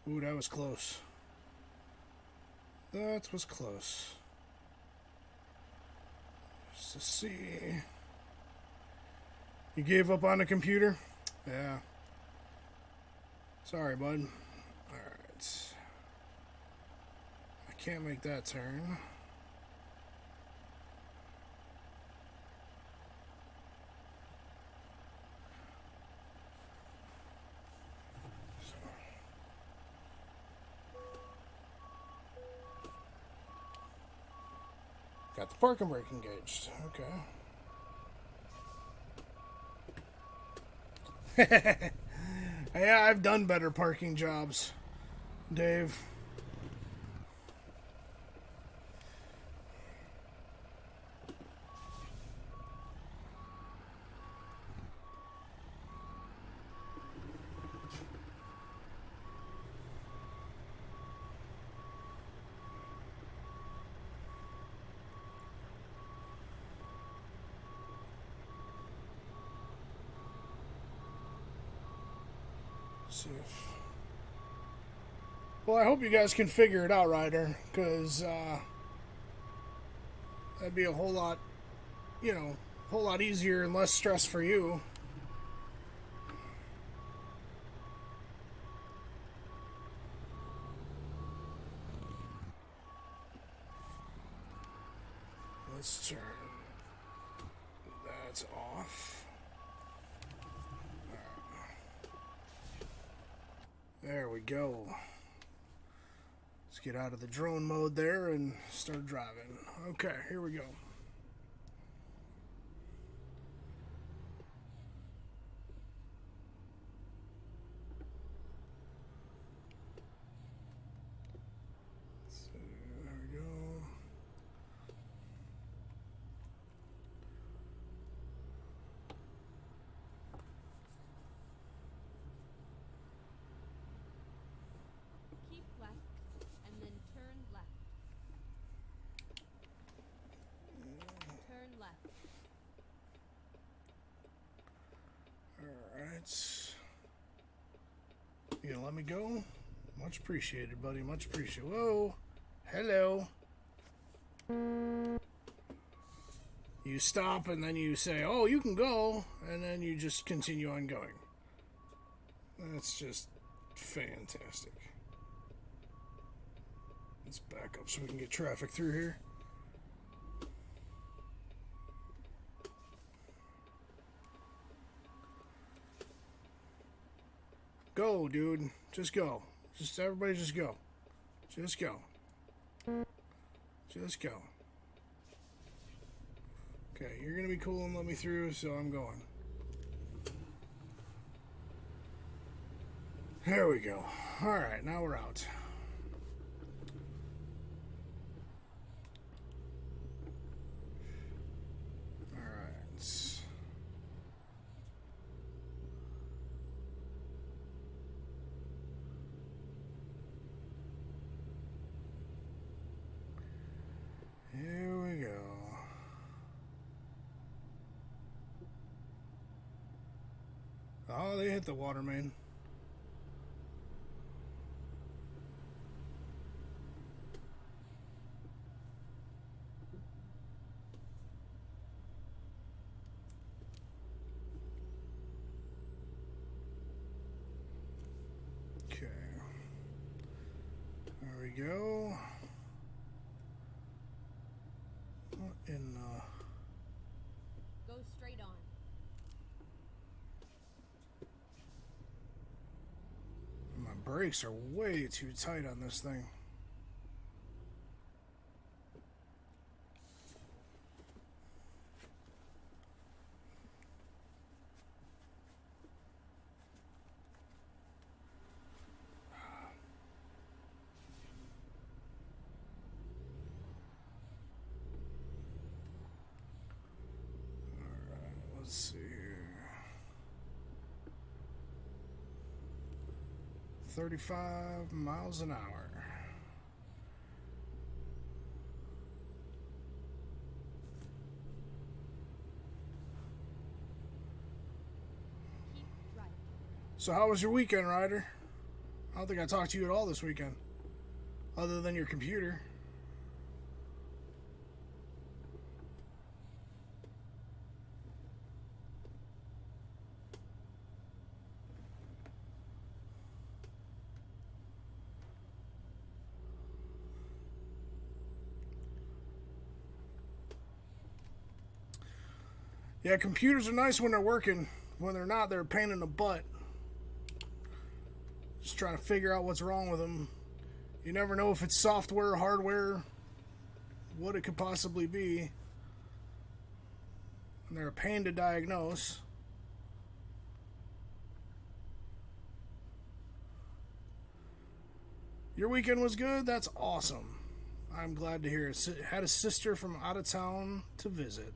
Ooh, that was close. That was close. Just to see. You gave up on the computer? Yeah. Sorry, bud. Alright. I can't make that turn. Got the parking brake engaged. Okay. Yeah, I've done better parking jobs, Dave. See if... Well, I hope you guys can figure it out, Ryder, because that'd be a whole lot, you know, a whole lot easier and less stress for you. Let's turn. That's off. There we go. Let's get out of the drone mode there and start driving. Okay, here we go. So, there we go. Keep left, and then turn left. Turn left. Alright. You gonna let me go? Much appreciated, buddy. Much appreciated. Whoa. Hello. You stop and then you say, oh, you can go. And then you just continue on going. That's just fantastic. Let's back up so we can get traffic through here. Go, dude. Just go. Just everybody just go. Just go. Just go. Okay, you're gonna be cool and let me through, so I'm going. There we go. Alright, now we're out. Alright. Here we go. Oh, they hit the water main. Okay. There we go. What in Go straight on. my brakes are way too tight on this thing. 35 miles an hour. Keep right. So how was your weekend, Ryder? I don't think I talked to you at all this weekend. Other than your computer. Yeah, computers are nice when they're working. When they're not, they're a pain in the butt. Just trying to figure out what's wrong with them. You never know if it's software, hardware, what it could possibly be. And they're a pain to diagnose. Your weekend was good? That's awesome. I'm glad to hear it. Had a sister from out of town to visit.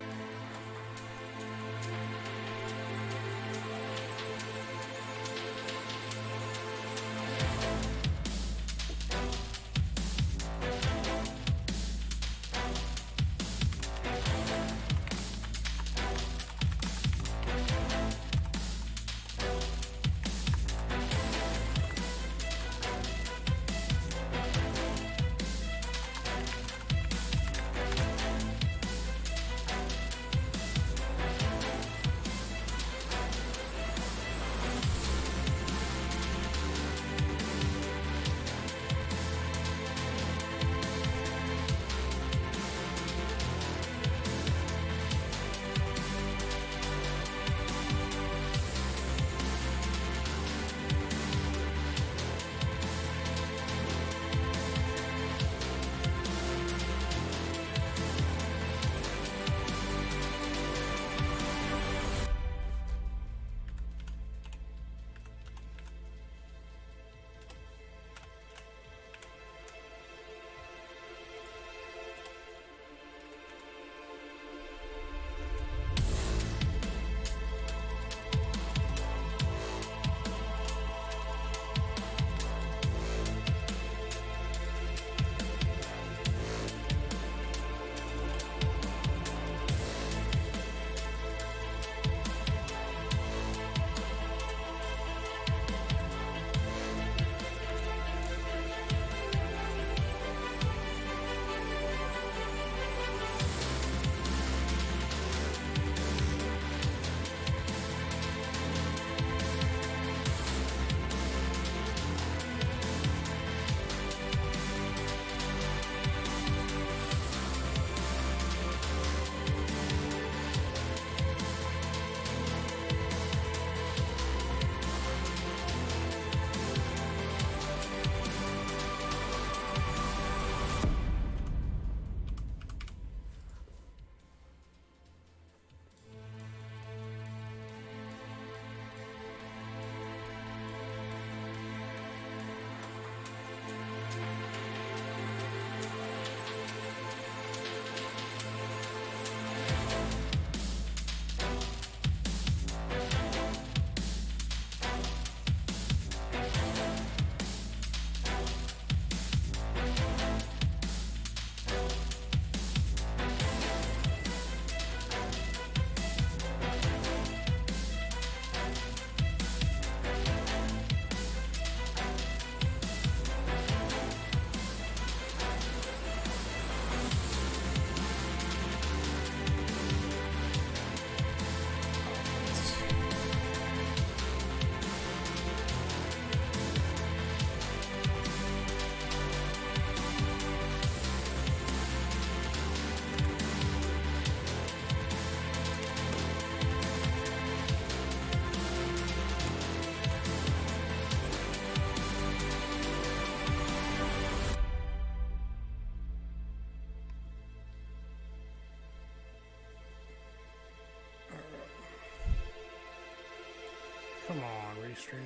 Come on, restream.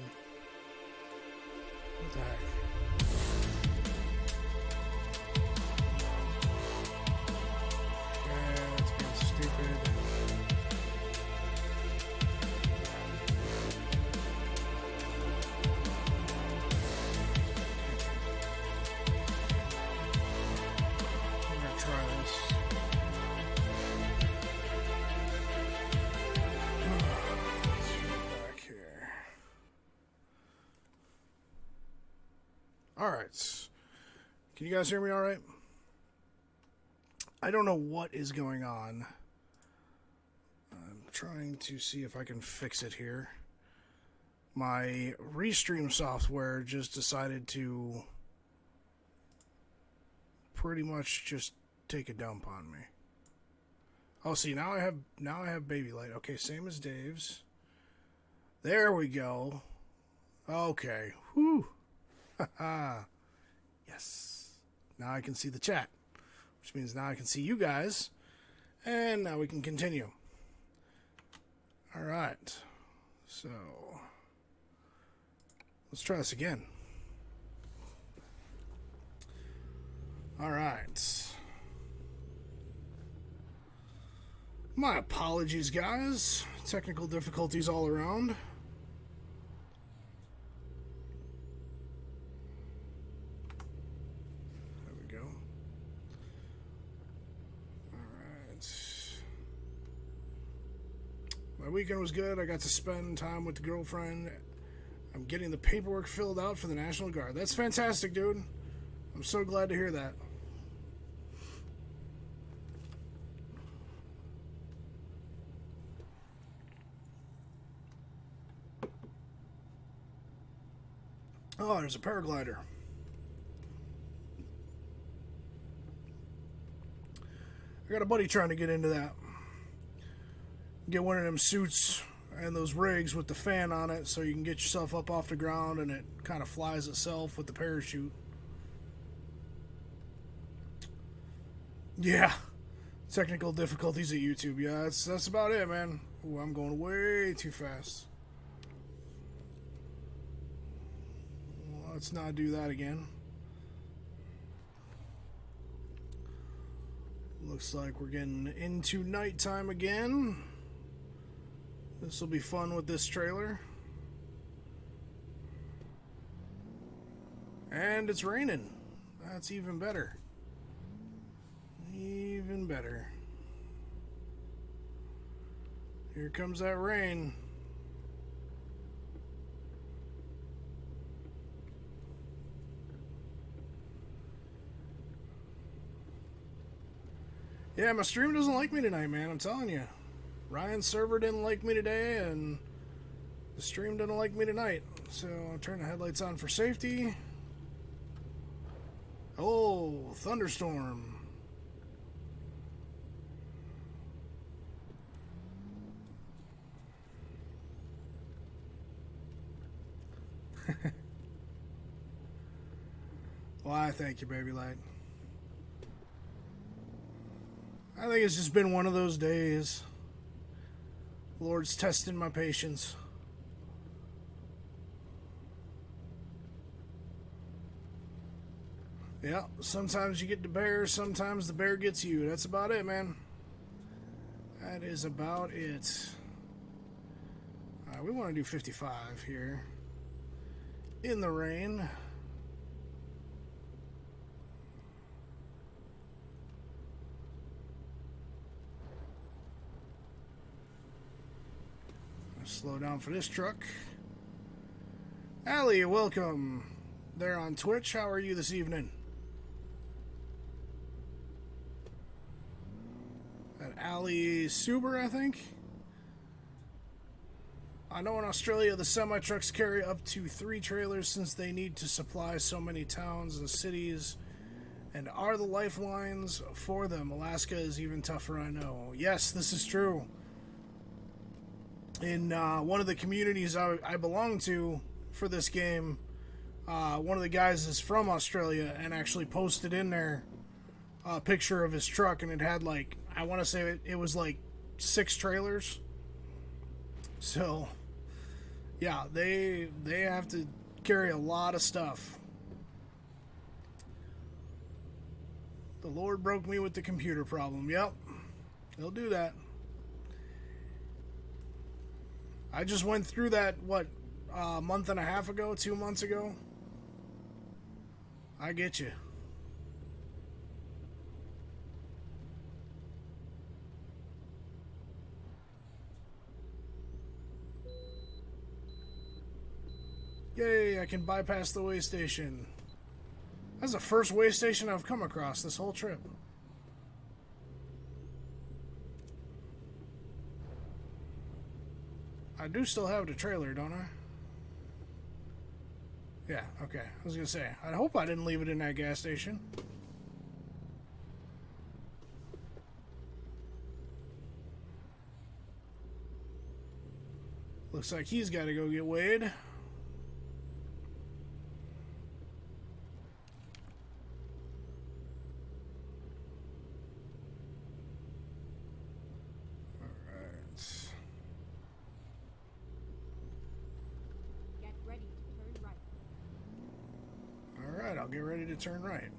What the heck? Okay, that's being stupid. Alright. Can you guys hear me alright? I don't know what is going on. I'm trying to see if I can fix it here. My Restream software just decided to pretty much just take a dump on me. Oh, see, now I have baby light. Okay, same as Dave's. There we go. Okay. Whew. Haha. Yes. Now I can see the chat, which means now I can see you guys, and now we can continue. All right. So let's try this again. All right. My apologies, guys. Technical difficulties all around. There we go. Alright. My weekend was good. I got to spend time with the girlfriend. I'm getting the paperwork filled out for the National Guard. That's fantastic, dude. I'm so glad to hear that. Oh, there's a paraglider. I got a buddy trying to get into that. Get one of them suits and those rigs with the fan on it so you can get yourself up off the ground and it kind of flies itself with the parachute. Yeah. Technical difficulties at YouTube. Yeah, that's about it, man. Ooh, I'm going way too fast. Let's not do that again. Looks like we're getting into nighttime again. This will be fun with this trailer. And it's raining. That's even better. Even better. Here comes that rain. Yeah, my stream doesn't like me tonight, man. I'm telling you. Ryan's server didn't like me today, and the stream didn't like me tonight. So I'll turn the headlights on for safety. Oh, thunderstorm. Why, thank you, baby light. I think it's just been one of those days. Lord's testing my patience. Yeah, sometimes you get the bear, sometimes the bear gets you. That's about it, man. That is about it. Alright, we want to do 55 here. In the rain. Slow down for this truck. Allie, welcome. There on Twitch. How are you this evening? That Allie Suber, I think. I know in Australia the semi-trucks carry up to 3 trailers since they need to supply so many towns and cities and are the lifelines for them. Alaska is even tougher, I know. Yes, this is true. In one of the communities I belong to for this game, one of the guys is from Australia and actually posted in there a picture of his truck, and it had like, I want to say it was like 6 trailers. So, yeah, they have to carry a lot of stuff. The Lord broke me with the computer problem. Yep, he'll do that. I just went through that, what, a month and a half ago, 2 months ago? I get you. Yay, I can bypass the way station. That's the first way station I've come across this whole trip. I do still have the trailer, don't I? Yeah, okay. I was gonna say, I hope I didn't leave it in that gas station. Looks like he's got to go get Wade. Get ready to turn right. Alright, I'll get ready to turn right.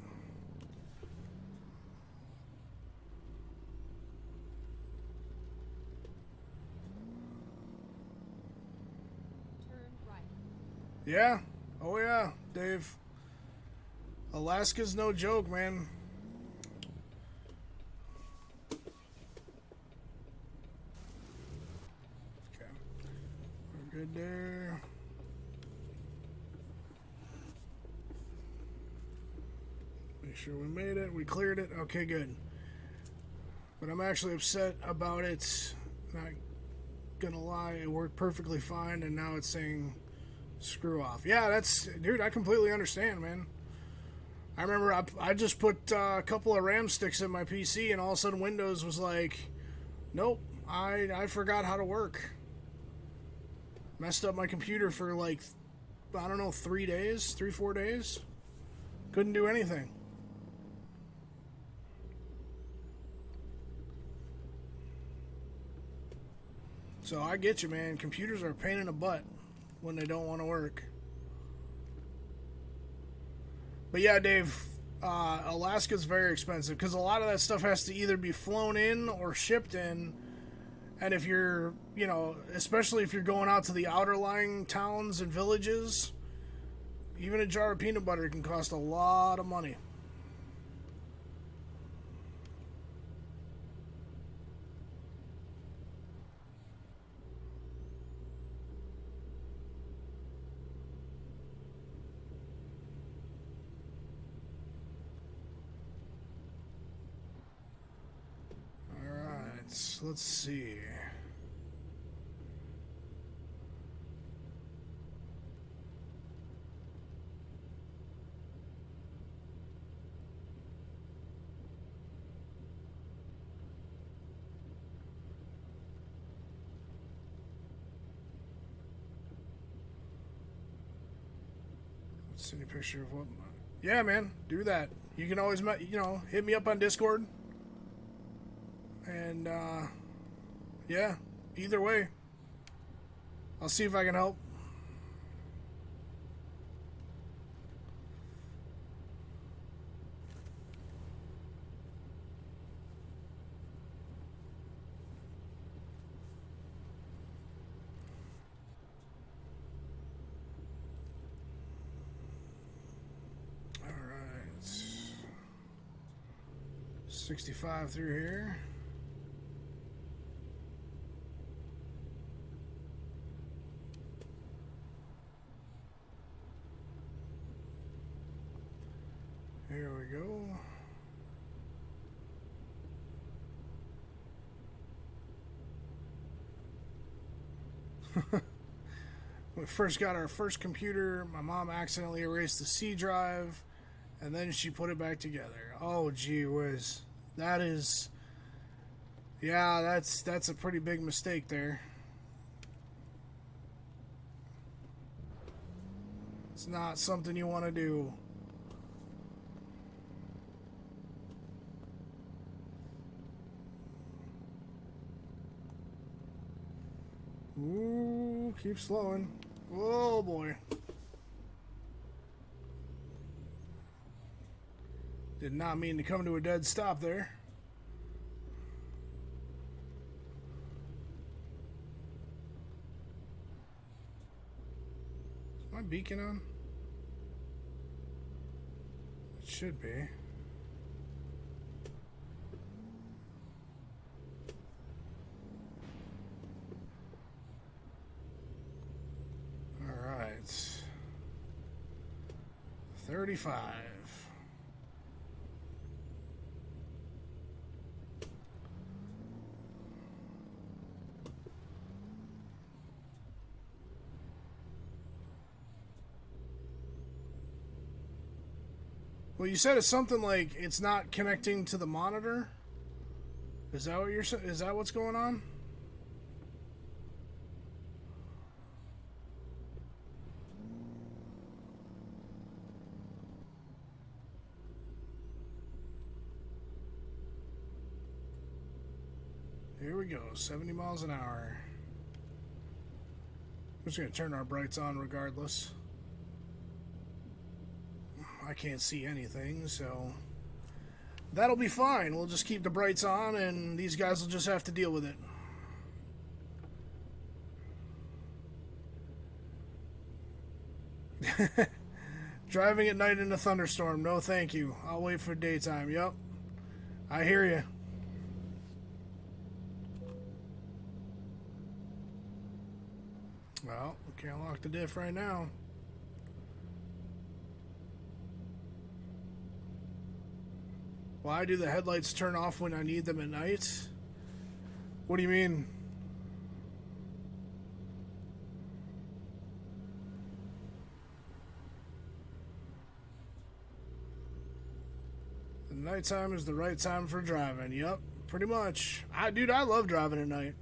Turn right. Yeah. Oh, yeah, Dave. Alaska's no joke, man. Okay. We're good there. Make sure we made it. We cleared it. Okay, good. But I'm actually upset about it. Not gonna lie, it worked perfectly fine, and now it's saying screw off. Yeah, that's... Dude, I completely understand, man. I remember I just put a couple of RAM sticks in my PC, and all of a sudden Windows was like, nope, I forgot how to work. Messed up my computer for like, I don't know, 3 days? 3-4 days? Couldn't do anything. So I get you, man. Computers are a pain in the butt when they don't want to work. But yeah, Dave, Alaska's very expensive because a lot of that stuff has to either be flown in or shipped in. And if you're, you know, especially if you're going out to the outer lying towns and villages, even a jar of peanut butter can cost a lot of money. Let's see. Let's see a picture of what... Yeah, man, do that. You can always, you know, hit me up on Discord. And, yeah, either way, I'll see if I can help. All right. 65 through here. Here we go. When we first got our first computer, my mom accidentally erased the C drive, and then she put it back together. Oh, gee whiz. That is... Yeah, that's a pretty big mistake there. It's not something you want to do. Ooh, keep slowing. Oh boy. Did not mean to come to a dead stop there. Is my beacon on? It should be. Alright. 35. Well, you said it's something like it's not connecting to the monitor. Is that what you're? Is that what's going on? Here we go, 70 miles an hour. We're just gonna turn our brights on regardless. I can't see anything, so that'll be fine. We'll just keep the brights on and these guys will just have to deal with it. Driving at night in a thunderstorm. No, thank you. I'll wait for daytime. Yep. I hear you. Well, we can't lock the diff right now. Why do the headlights turn off when I need them at night? What do you mean? The nighttime is the right time for driving. Yep, pretty much. Dude, I love driving at night.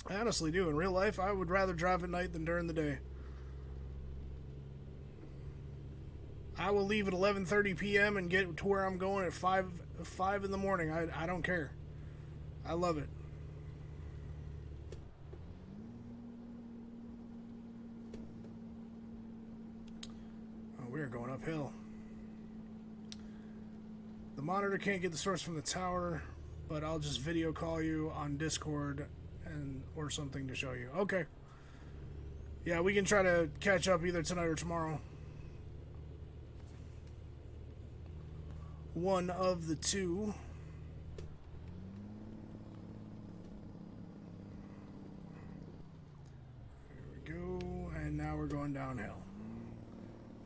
I honestly do. In real life, I would rather drive at night than during the day. I will leave at 11:30 p.m. and get to where I'm going at 5 in the morning. I don't care. I love it. Oh, we're going uphill. The monitor can't get the source from the tower, but I'll just video call you on Discord or something to show you. Okay. Yeah, we can try to catch up either tonight or tomorrow. One of the two. There we go. And now we're going downhill.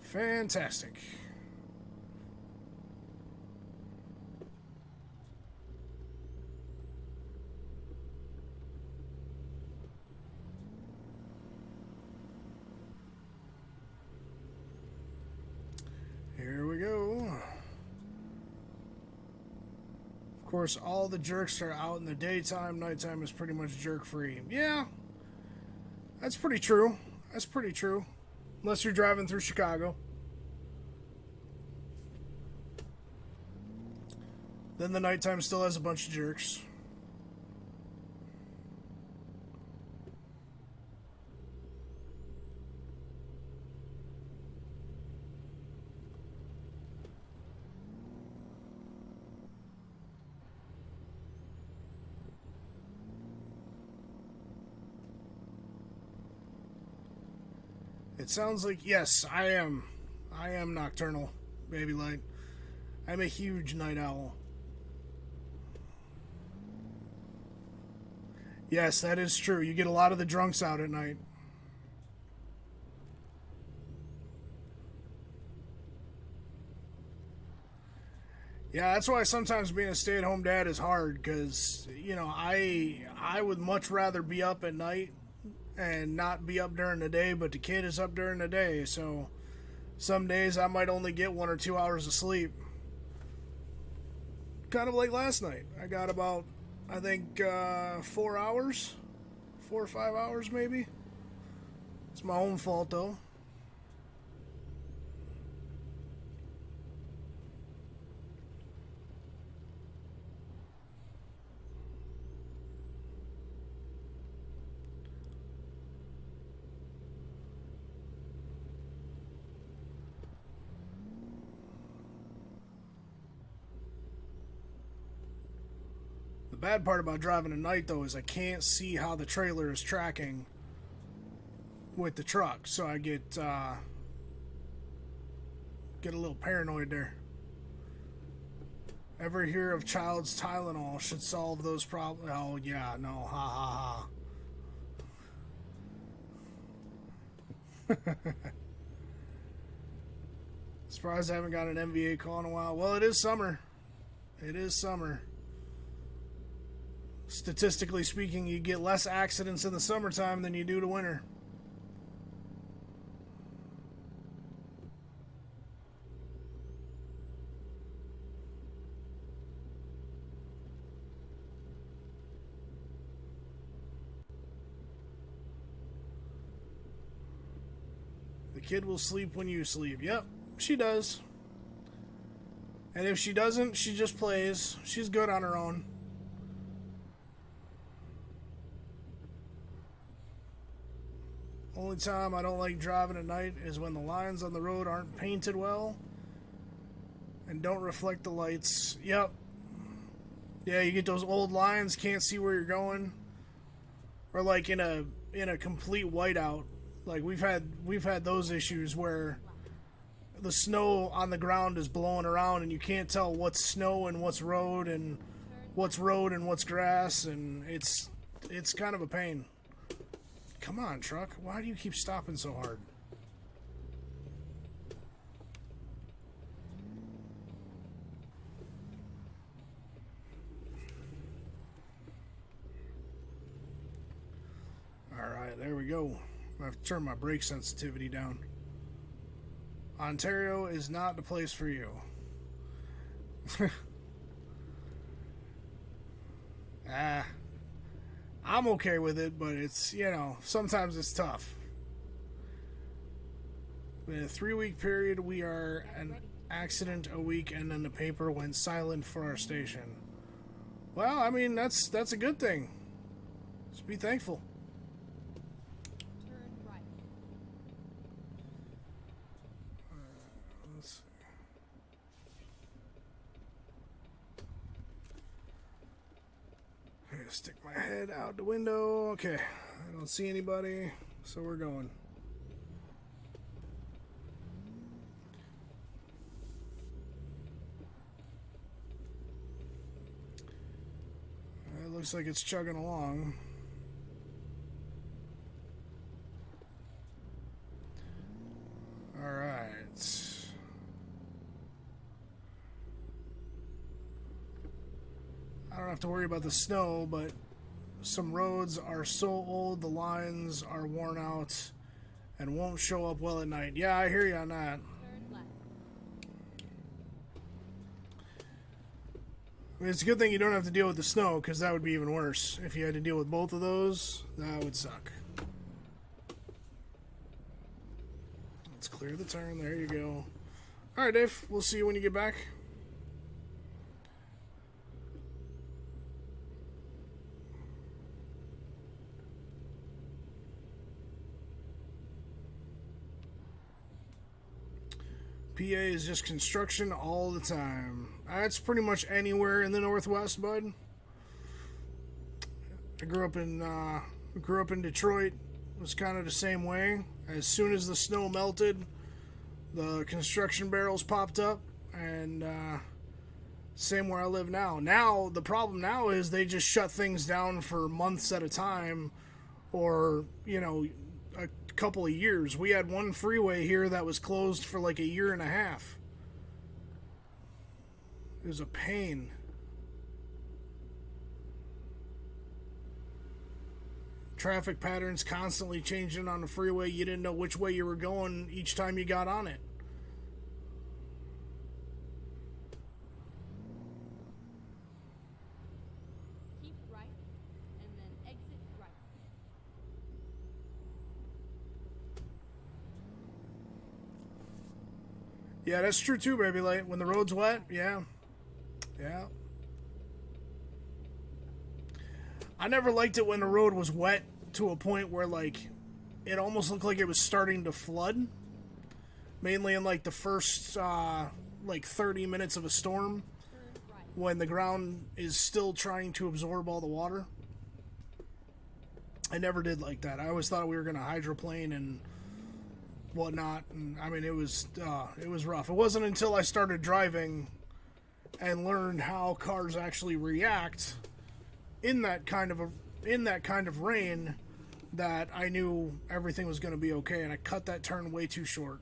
Fantastic. Here we go. Of course, all the jerks are out in the daytime. Nighttime is pretty much jerk-free. Yeah, that's pretty true. That's pretty true. Unless you're driving through Chicago. Then the nighttime still has a bunch of jerks. It sounds like, yes, I am. I am nocturnal, baby light. I'm a huge night owl. Yes, that is true. You get a lot of the drunks out at night. Yeah, that's why sometimes being a stay-at-home dad is hard, because, you know, I would much rather be up at night and not be up during the day, but the kid is up during the day, so some days I might only get 1 or 2 hours of sleep. Kind of like last night. I got about, I think, 4 hours? 4 or 5 hours, maybe? It's my own fault, though. The bad part about driving at night, though, is I can't see how the trailer is tracking with the truck, so I get a little paranoid there. Ever hear of Child's Tylenol should solve those problems? Oh, yeah, no, ha ha ha. Surprised I haven't got an MVA call in a while. Well, it is summer. It is summer. Statistically speaking, you get less accidents in the summertime than you do to winter. The kid will sleep when you sleep. Yep, she does. And if she doesn't, she just plays. She's good on her own. Only time I don't like driving at night is when the lines on the road aren't painted well and don't reflect the lights. Yep. Yeah, you get those old lines, can't see where you're going. Or like in a complete whiteout. Like we've had those issues where the snow on the ground is blowing around and you can't tell what's snow and what's road and what's grass, and it's kind of a pain. Come on, truck. Why do you keep stopping so hard? Alright, there we go. I have to turn my brake sensitivity down. Ontario is not the place for you. I'm okay with it, but it's, sometimes it's tough. In a 3-week period, we are an accident a week, and then the paper went silent for our station. Well, I mean, that's a good thing. Just be thankful. Turn right. Let's see. I'm gonna stick my head out the window. Okay, I don't see anybody, so we're going. It looks like it's chugging along. All right. I don't have to worry about the snow, but some roads are so old, the lines are worn out and won't show up well at night. Yeah, I hear you on that. Turn left. I mean, it's a good thing you don't have to deal with the snow, because that would be even worse. If you had to deal with both of those, that would suck. Let's clear the turn. There you go. All right, Dave. We'll see you when you get back. PA is just construction all the time. That's pretty much anywhere in the Northwest, bud. I grew up in Detroit. It was kind of the same way. As soon as the snow melted, the construction barrels popped up, and same where I live now. Now, the problem now is they just shut things down for months at a time, or, a couple of years. We had one freeway here that was closed for like a year and a half. It was a pain. Traffic patterns constantly changing on the freeway. You didn't know which way you were going each time you got on it. Keep right, and then exit right. Yeah, that's true too, baby. Like when the road's wet, yeah. I never liked it when the road was wet to a point where like it almost looked like it was starting to flood. Mainly in like the first 30 minutes of a storm, Turn right. when the ground is still trying to absorb all the water. I never did like that. I always thought we were going to hydroplane and whatnot, and I mean it was rough. It wasn't until I started driving and learned how cars actually react in that kind of rain that I knew everything was going to be okay, and I cut that turn way too short.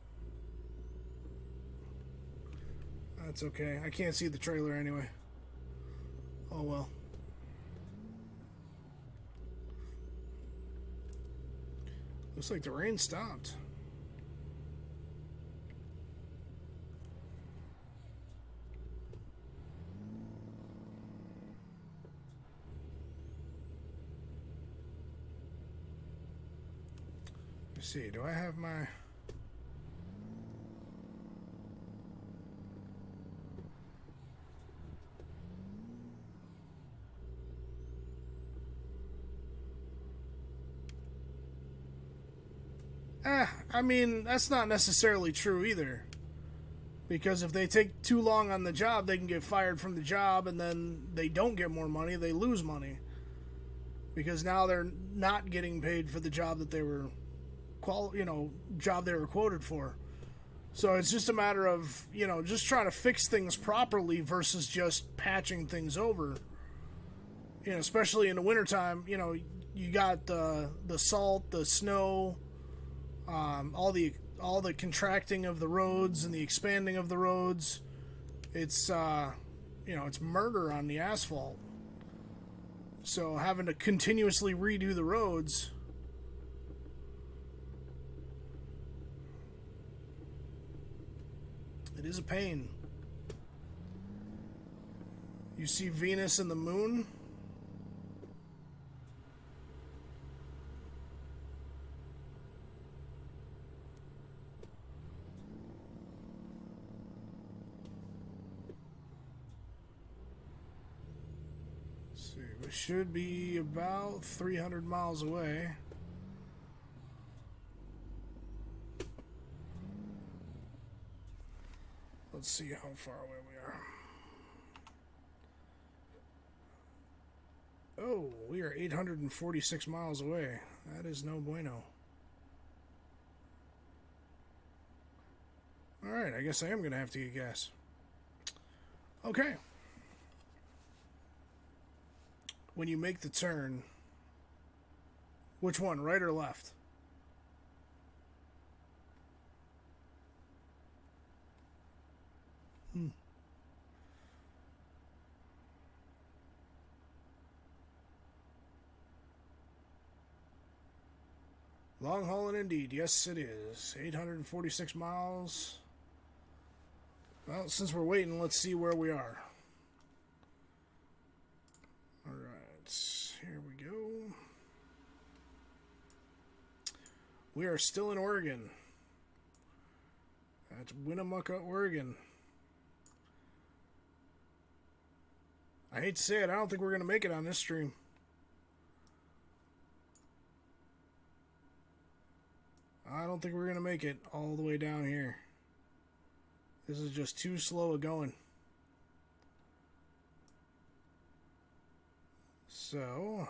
That's okay. I can't see the trailer anyway. Oh well. Looks like the rain stopped. Let's see, do I have my... I mean, that's not necessarily true either. Because if they take too long on the job, they can get fired from the job, and then they don't get more money, they lose money. Because now they're not getting paid for the job that they were, job they were quoted for. So it's just a matter of, just trying to fix things properly versus just patching things over. Especially in the wintertime, you got the salt, the snow, all the contracting of the roads and the expanding of the roads. It's it's murder on the asphalt. So having to continuously redo the roads, it is a pain. You see Venus and the moon? We should be about 300 miles away. Let's see how far away we are. Oh, we are 846 miles away. That is no bueno. Alright, I guess I am going to have to get gas. Okay. When you make the turn, which one, right or left? Long hauling indeed. Yes, it is. 846 miles. Well, since we're waiting, let's see where we are. Alright, here we go. We are still in Oregon. That's Winnemucca, Oregon. I hate to say it, I don't think we're going to make it on this stream. I don't think we're going to make it all the way down here. This is just too slow a going. So,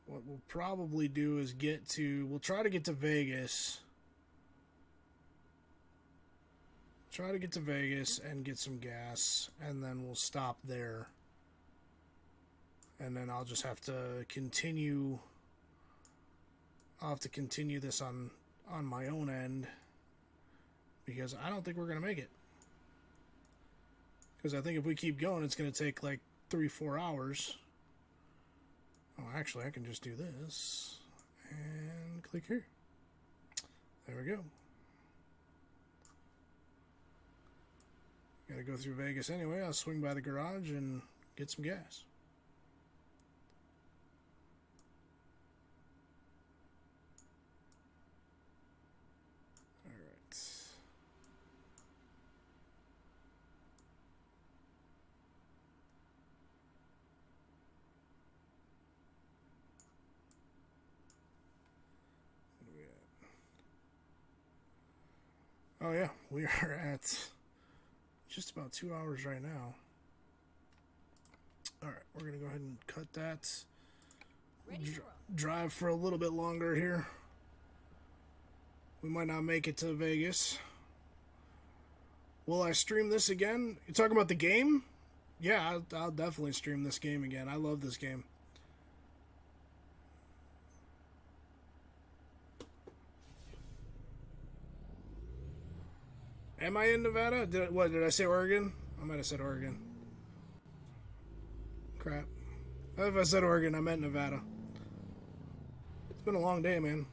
what we'll probably do is we'll try to get to Vegas. Try to get to Vegas and get some gas, and then we'll stop there. And then I'll just have to continue. I'll have to continue this on my own end, because I don't think we're going to make it. Because I think if we keep going, it's going to take like 3-4 hours. Oh, actually, I can just do this. And click here. There we go. Gotta go through Vegas anyway. I'll swing by the garage and get some gas. Oh yeah, we are at just about 2 hours right now. Alright, we're going to go ahead and cut that. Drive for a little bit longer here. We might not make it to Vegas. Will I stream this again? You talking about the game? Yeah, I'll definitely stream this game again. I love this game. Am I in Nevada? Did I say Oregon? I might have said Oregon. Crap. If I said Oregon, I meant Nevada. It's been a long day, man.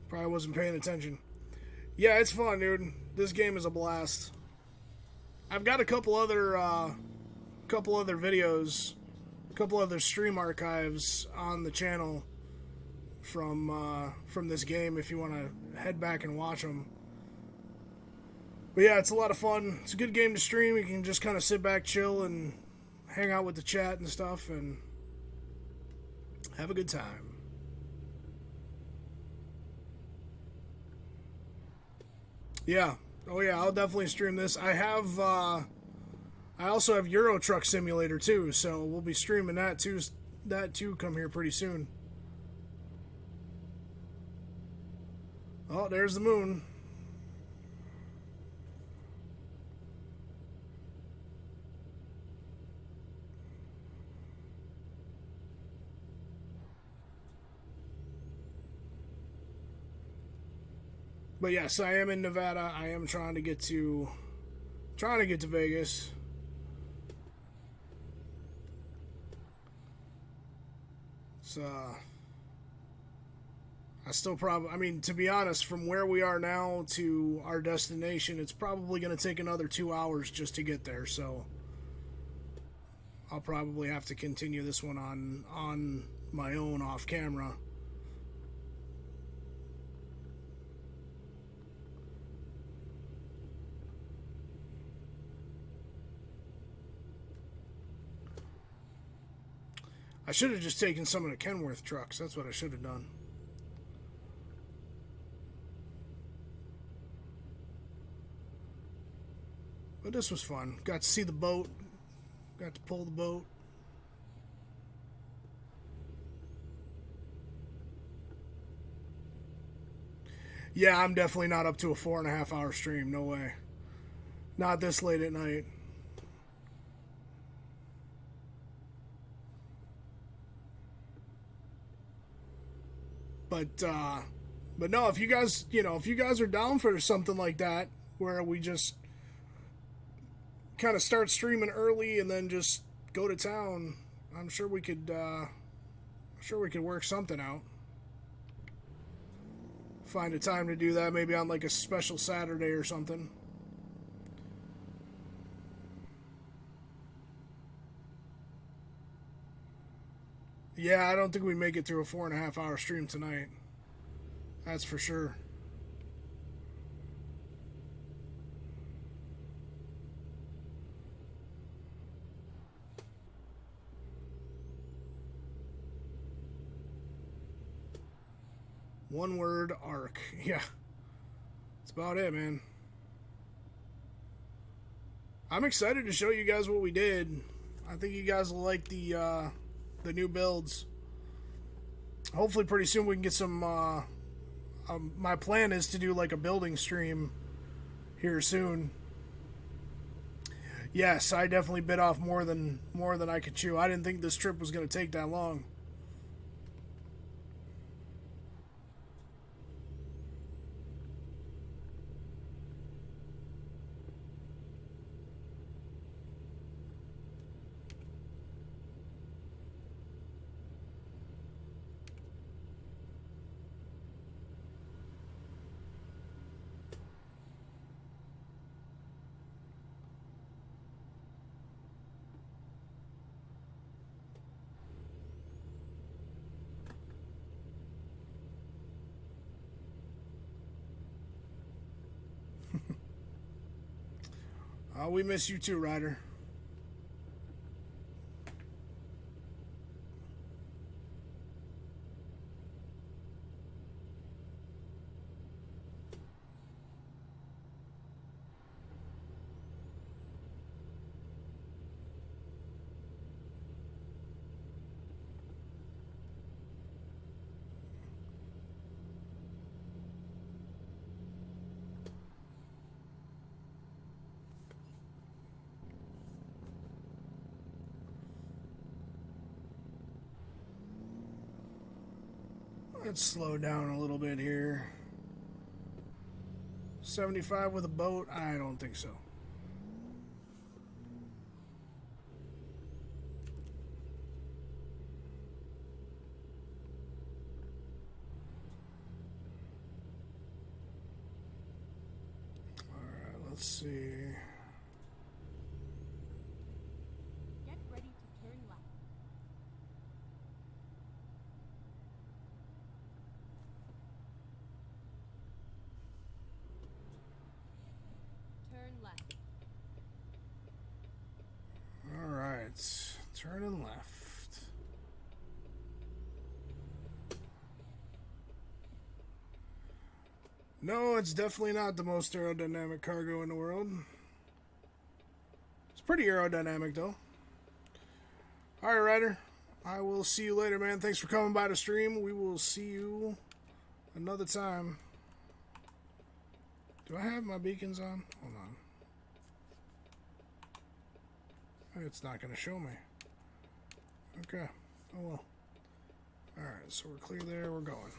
Probably wasn't paying attention. Yeah, it's fun, dude. This game is a blast. I've got a couple other videos, a couple other stream archives on the channel from this game if you want to head back and watch them. But yeah, it's a lot of fun. It's a good game to stream. You can just kind of sit back, chill, and hang out with the chat and stuff and have a good time. Yeah. Oh yeah, I'll definitely stream this. I also have Euro Truck Simulator too, so we'll be streaming that too. That too come here pretty soon. Oh, there's the moon. But yes, I am in Nevada. I am trying to get to Vegas. It's I still probably, I mean, to be honest, from where we are now to our destination, it's probably going to take another 2 hours just to get there. So I'll probably have to continue this one on my own off camera. I should have just taken some of the Kenworth trucks. That's what I should have done. But this was fun. Got to see the boat. Got to pull the boat. Yeah, I'm definitely not up to a 4.5 hour stream. No way. Not this late at night. But no, if you guys, if you guys are down for something like that, where we just kind of start streaming early and then just go to town, I'm sure we could work something out. Find a time to do that, maybe on like a special Saturday or something. Yeah, I don't think we make it through a 4.5 hour stream tonight. That's for sure. One word, arc. Yeah. That's about it, man. I'm excited to show you guys what we did. I think you guys will like the new builds. Hopefully pretty soon we can get some my plan is to do like a building stream here soon. Yes, I definitely bit off more than I could chew. I didn't think this trip was going to take that long. We miss you too, Ryder. Let's slow down a little bit here. 75 with a boat? I don't think so. Alright, let's see. Get ready to turn left. Turn left. Alright. Turning left. No, it's definitely not the most aerodynamic cargo in the world. It's pretty aerodynamic, though. Alright, Ryder. I will see you later, man. Thanks for coming by the stream. We will see you another time. Do I have my beacons on? Hold on. It's not going to show me. Okay. Oh well. Alright, so we're clear there. We're going.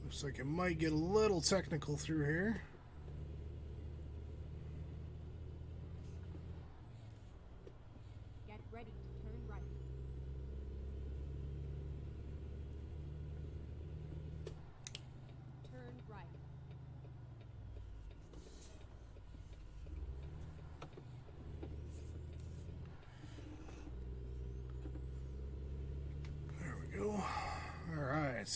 Looks like it might get a little technical through here. Get ready to turn right. Turn right. There we go. All right.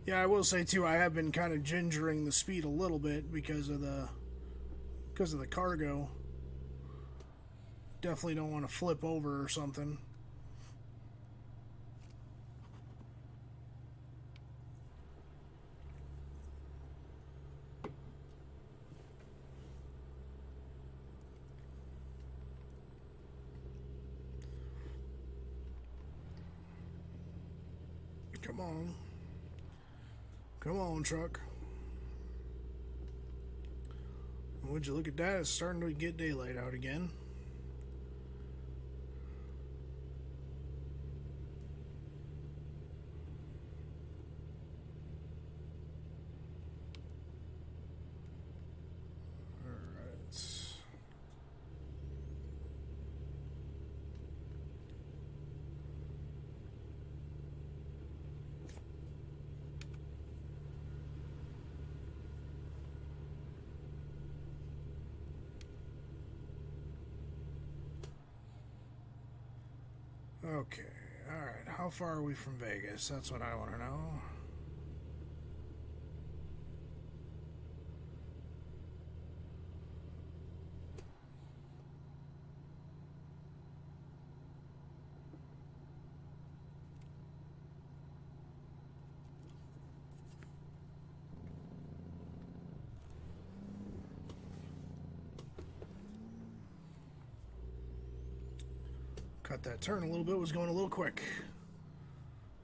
Yeah, I will say too, I have been kind of gingering the speed a little bit because of the cargo. Definitely don't want to flip over or something. Come on. Come on, truck. Would you look at that? It's starting to get daylight out again. Okay, alright. How far are we from Vegas? That's what I want to know. Cut that turn a little bit, was going a little quick.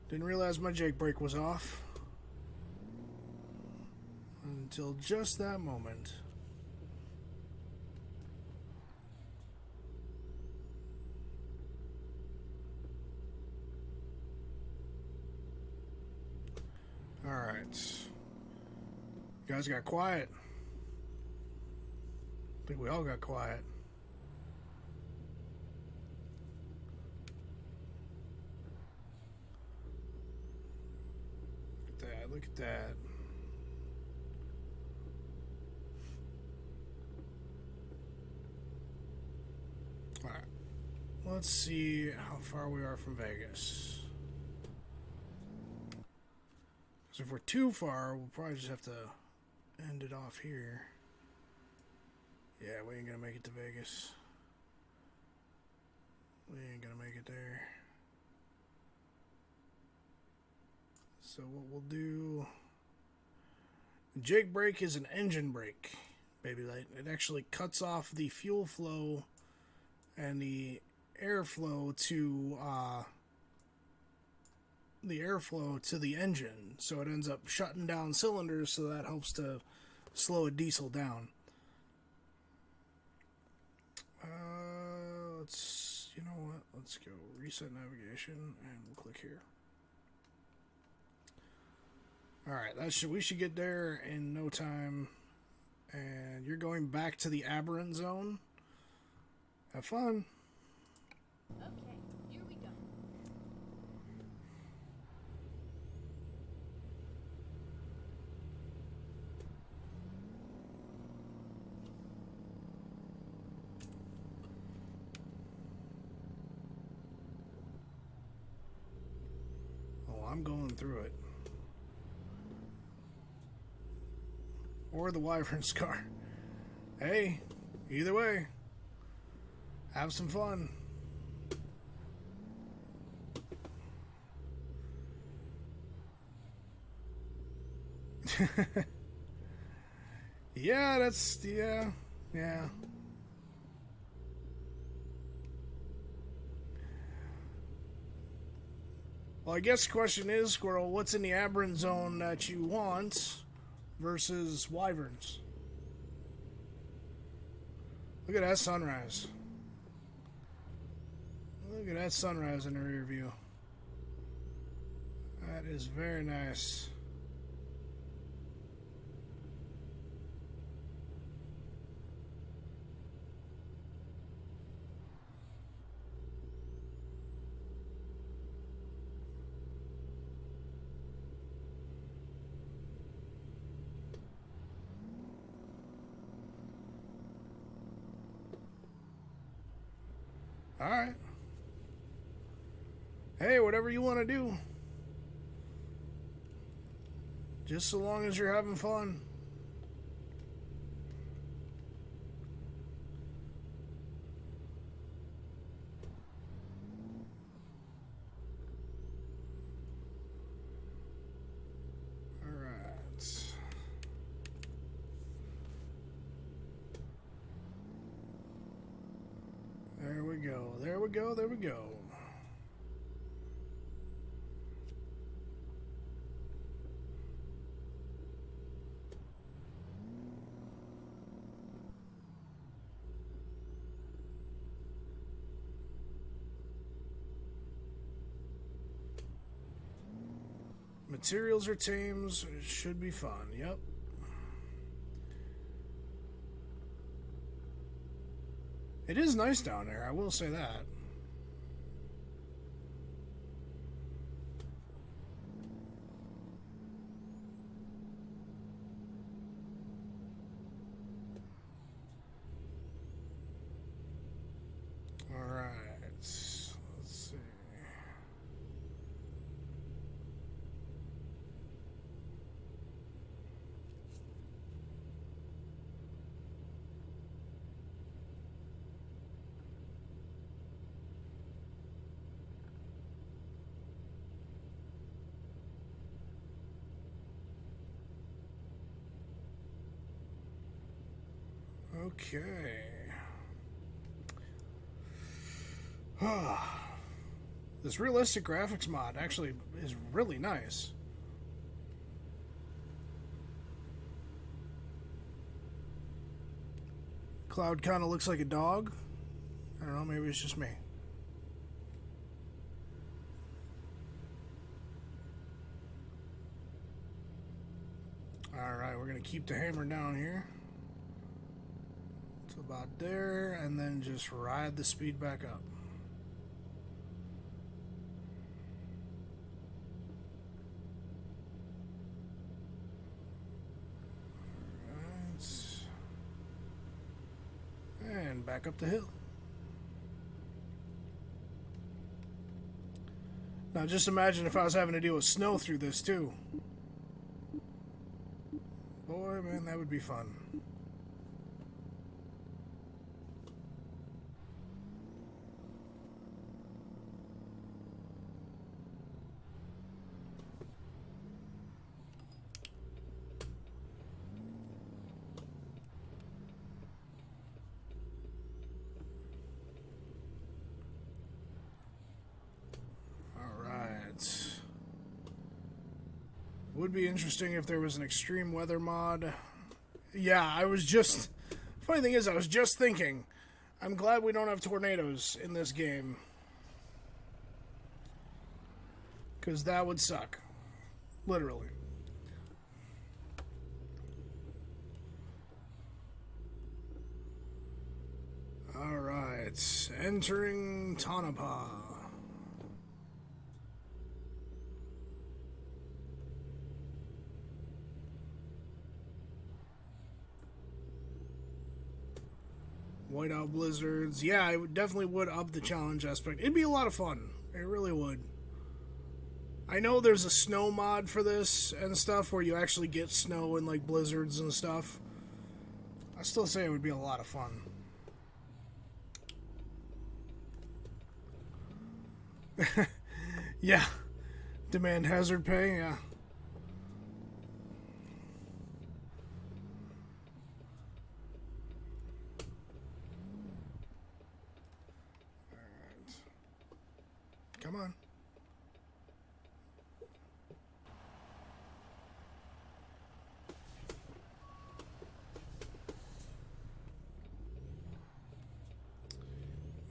Didn't realize my Jake brake was off. Until just that moment. Alright. You guys got quiet. I think we all got quiet. Look at that. Alright. Let's see how far we are from Vegas. Because if we're too far, we'll probably just have to end it off here. Yeah, we ain't gonna make it to Vegas. We ain't gonna make it there. So what we'll do, Jake brake is an engine brake, baby light. It actually cuts off the fuel flow and the airflow to the engine. So it ends up shutting down cylinders, so that helps to slow a diesel down. You know what? Let's go reset navigation and we'll click here. Alright, we should get there in no time. And you're going back to the aberrant zone. Have fun. Okay, here we go. Oh, I'm going through it. Or the Wyvern Scar. Hey, either way, have some fun. Yeah, yeah. Well, I guess the question is, Squirrel, what's in the aberrant zone that you want versus wyverns? Look at that sunrise. Look at that sunrise in the rear view. That is very nice. Alright. Hey, whatever you want to do. Just so long as you're having fun. Alright. There we go. There we go. There we go. Materials are tames. It should be fun. Yep. It is nice down there, I will say that. Alright. Let's see. Okay. This realistic graphics mod actually is really nice. Cloud kind of looks like a dog. I don't know, maybe it's just me. Alright, we're going to keep the hammer down here. To about there, and then just ride the speed back up. And back up the hill. Now just imagine if I was having to deal with snow through this too. Boy, man, that would be fun. Would be interesting if there was an extreme weather mod. Yeah, I was just... Funny thing is, I was just thinking, I'm glad we don't have tornadoes in this game. Because that would suck. Literally. Alright, entering Tonopah. Whiteout blizzards. Yeah, I definitely would up the challenge aspect. It'd be a lot of fun. It really would. I know there's a snow mod for this and stuff where you actually get snow and like blizzards and stuff. I still say it would be a lot of fun. Yeah. Demand hazard pay, yeah. Alright. Come on.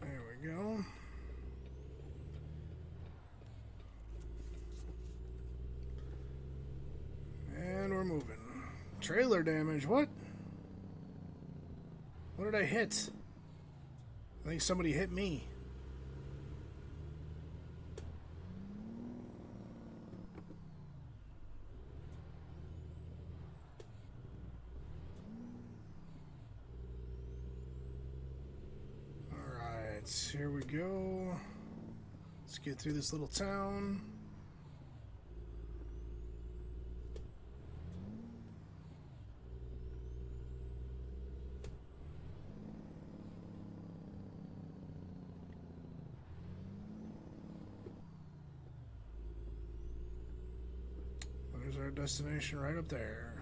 There we go. And we're moving. Trailer damage, what? What did I hit? I think somebody hit me. Alright, here we go. Let's get through this little town. There's our destination right up there.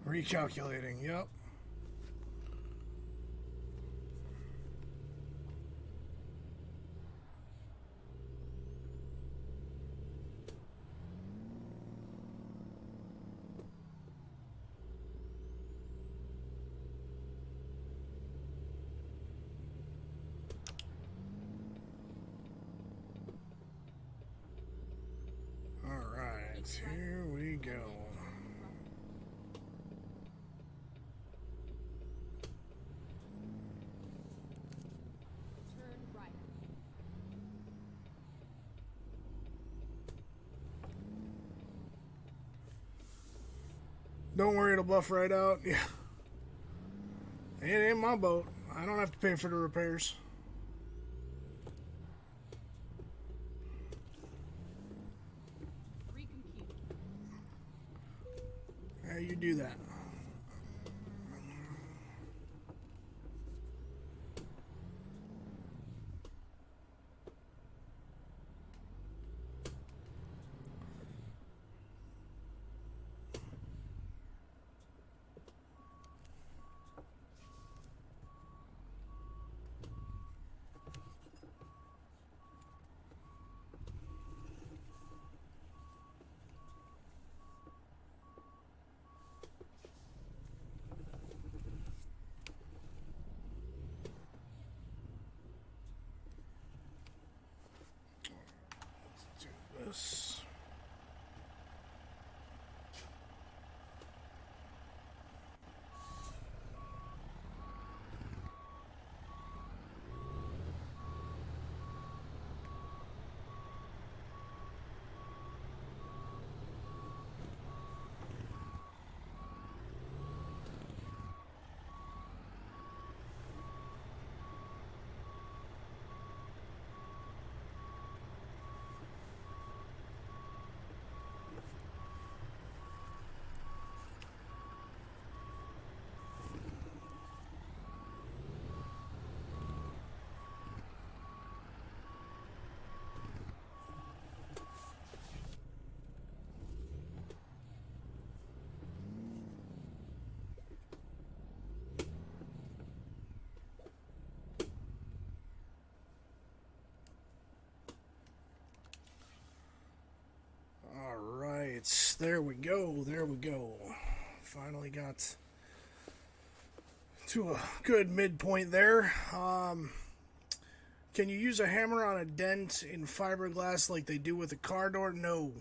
Recalculating, yep. Alright, here we go. Turn right. Don't worry, it'll buff right out. Yeah. It ain't my boat. I don't have to pay for the repairs. Recompute. Yeah, you do that. Let's do this. Alright, there we go, there we go. Finally got to a good midpoint there. Can you use a hammer on a dent in fiberglass like they do with a car door? No.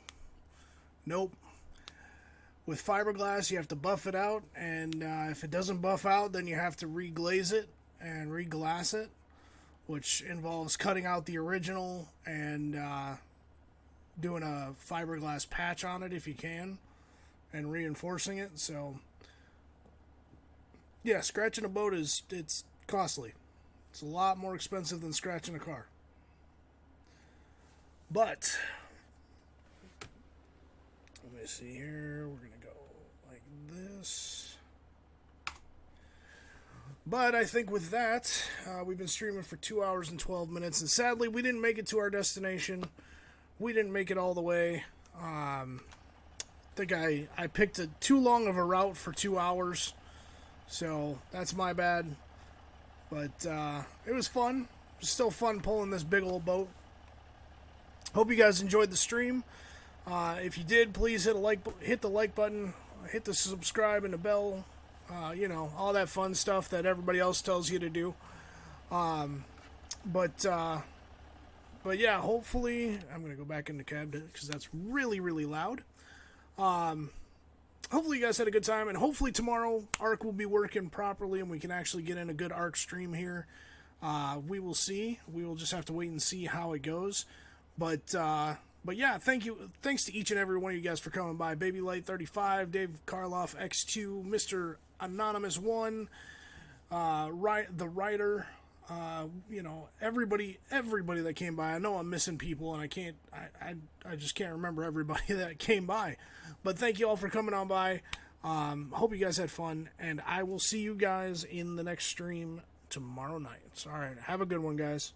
Nope. With fiberglass, you have to buff it out, and if it doesn't buff out, then you have to reglaze it and reglass it, which involves cutting out the original and doing a fiberglass patch on it if you can, and reinforcing it. So, yeah, scratching a boat it's costly. It's a lot more expensive than scratching a car. But let me see here. We're gonna go like this. But I think with that, we've been streaming for 2 hours and 12 minutes, and sadly, we didn't make it to our destination. We didn't make it all the way. I think I picked too long of a route for 2 hours, so that's my bad. But it was fun. It was still fun pulling this big old boat. Hope you guys enjoyed the stream. If you did, please hit the like button, hit the subscribe and the bell. All that fun stuff that everybody else tells you to do. But yeah, hopefully, I'm going to go back in the cab because that's really, really loud. Hopefully you guys had a good time, and hopefully tomorrow ARC will be working properly and we can actually get in a good ARC stream here. We will see. We will just have to wait and see how it goes. But yeah, thanks to each and every one of you guys for coming by. Baby Light 35, Dave Karloff X2, Mr. Anonymous 1, the writer, everybody that came by. I know I'm missing people, and I just can't remember everybody that came by. But thank you all for coming on by. Hope you guys had fun, and I will see you guys in the next stream tomorrow night. All right, have a good one, guys.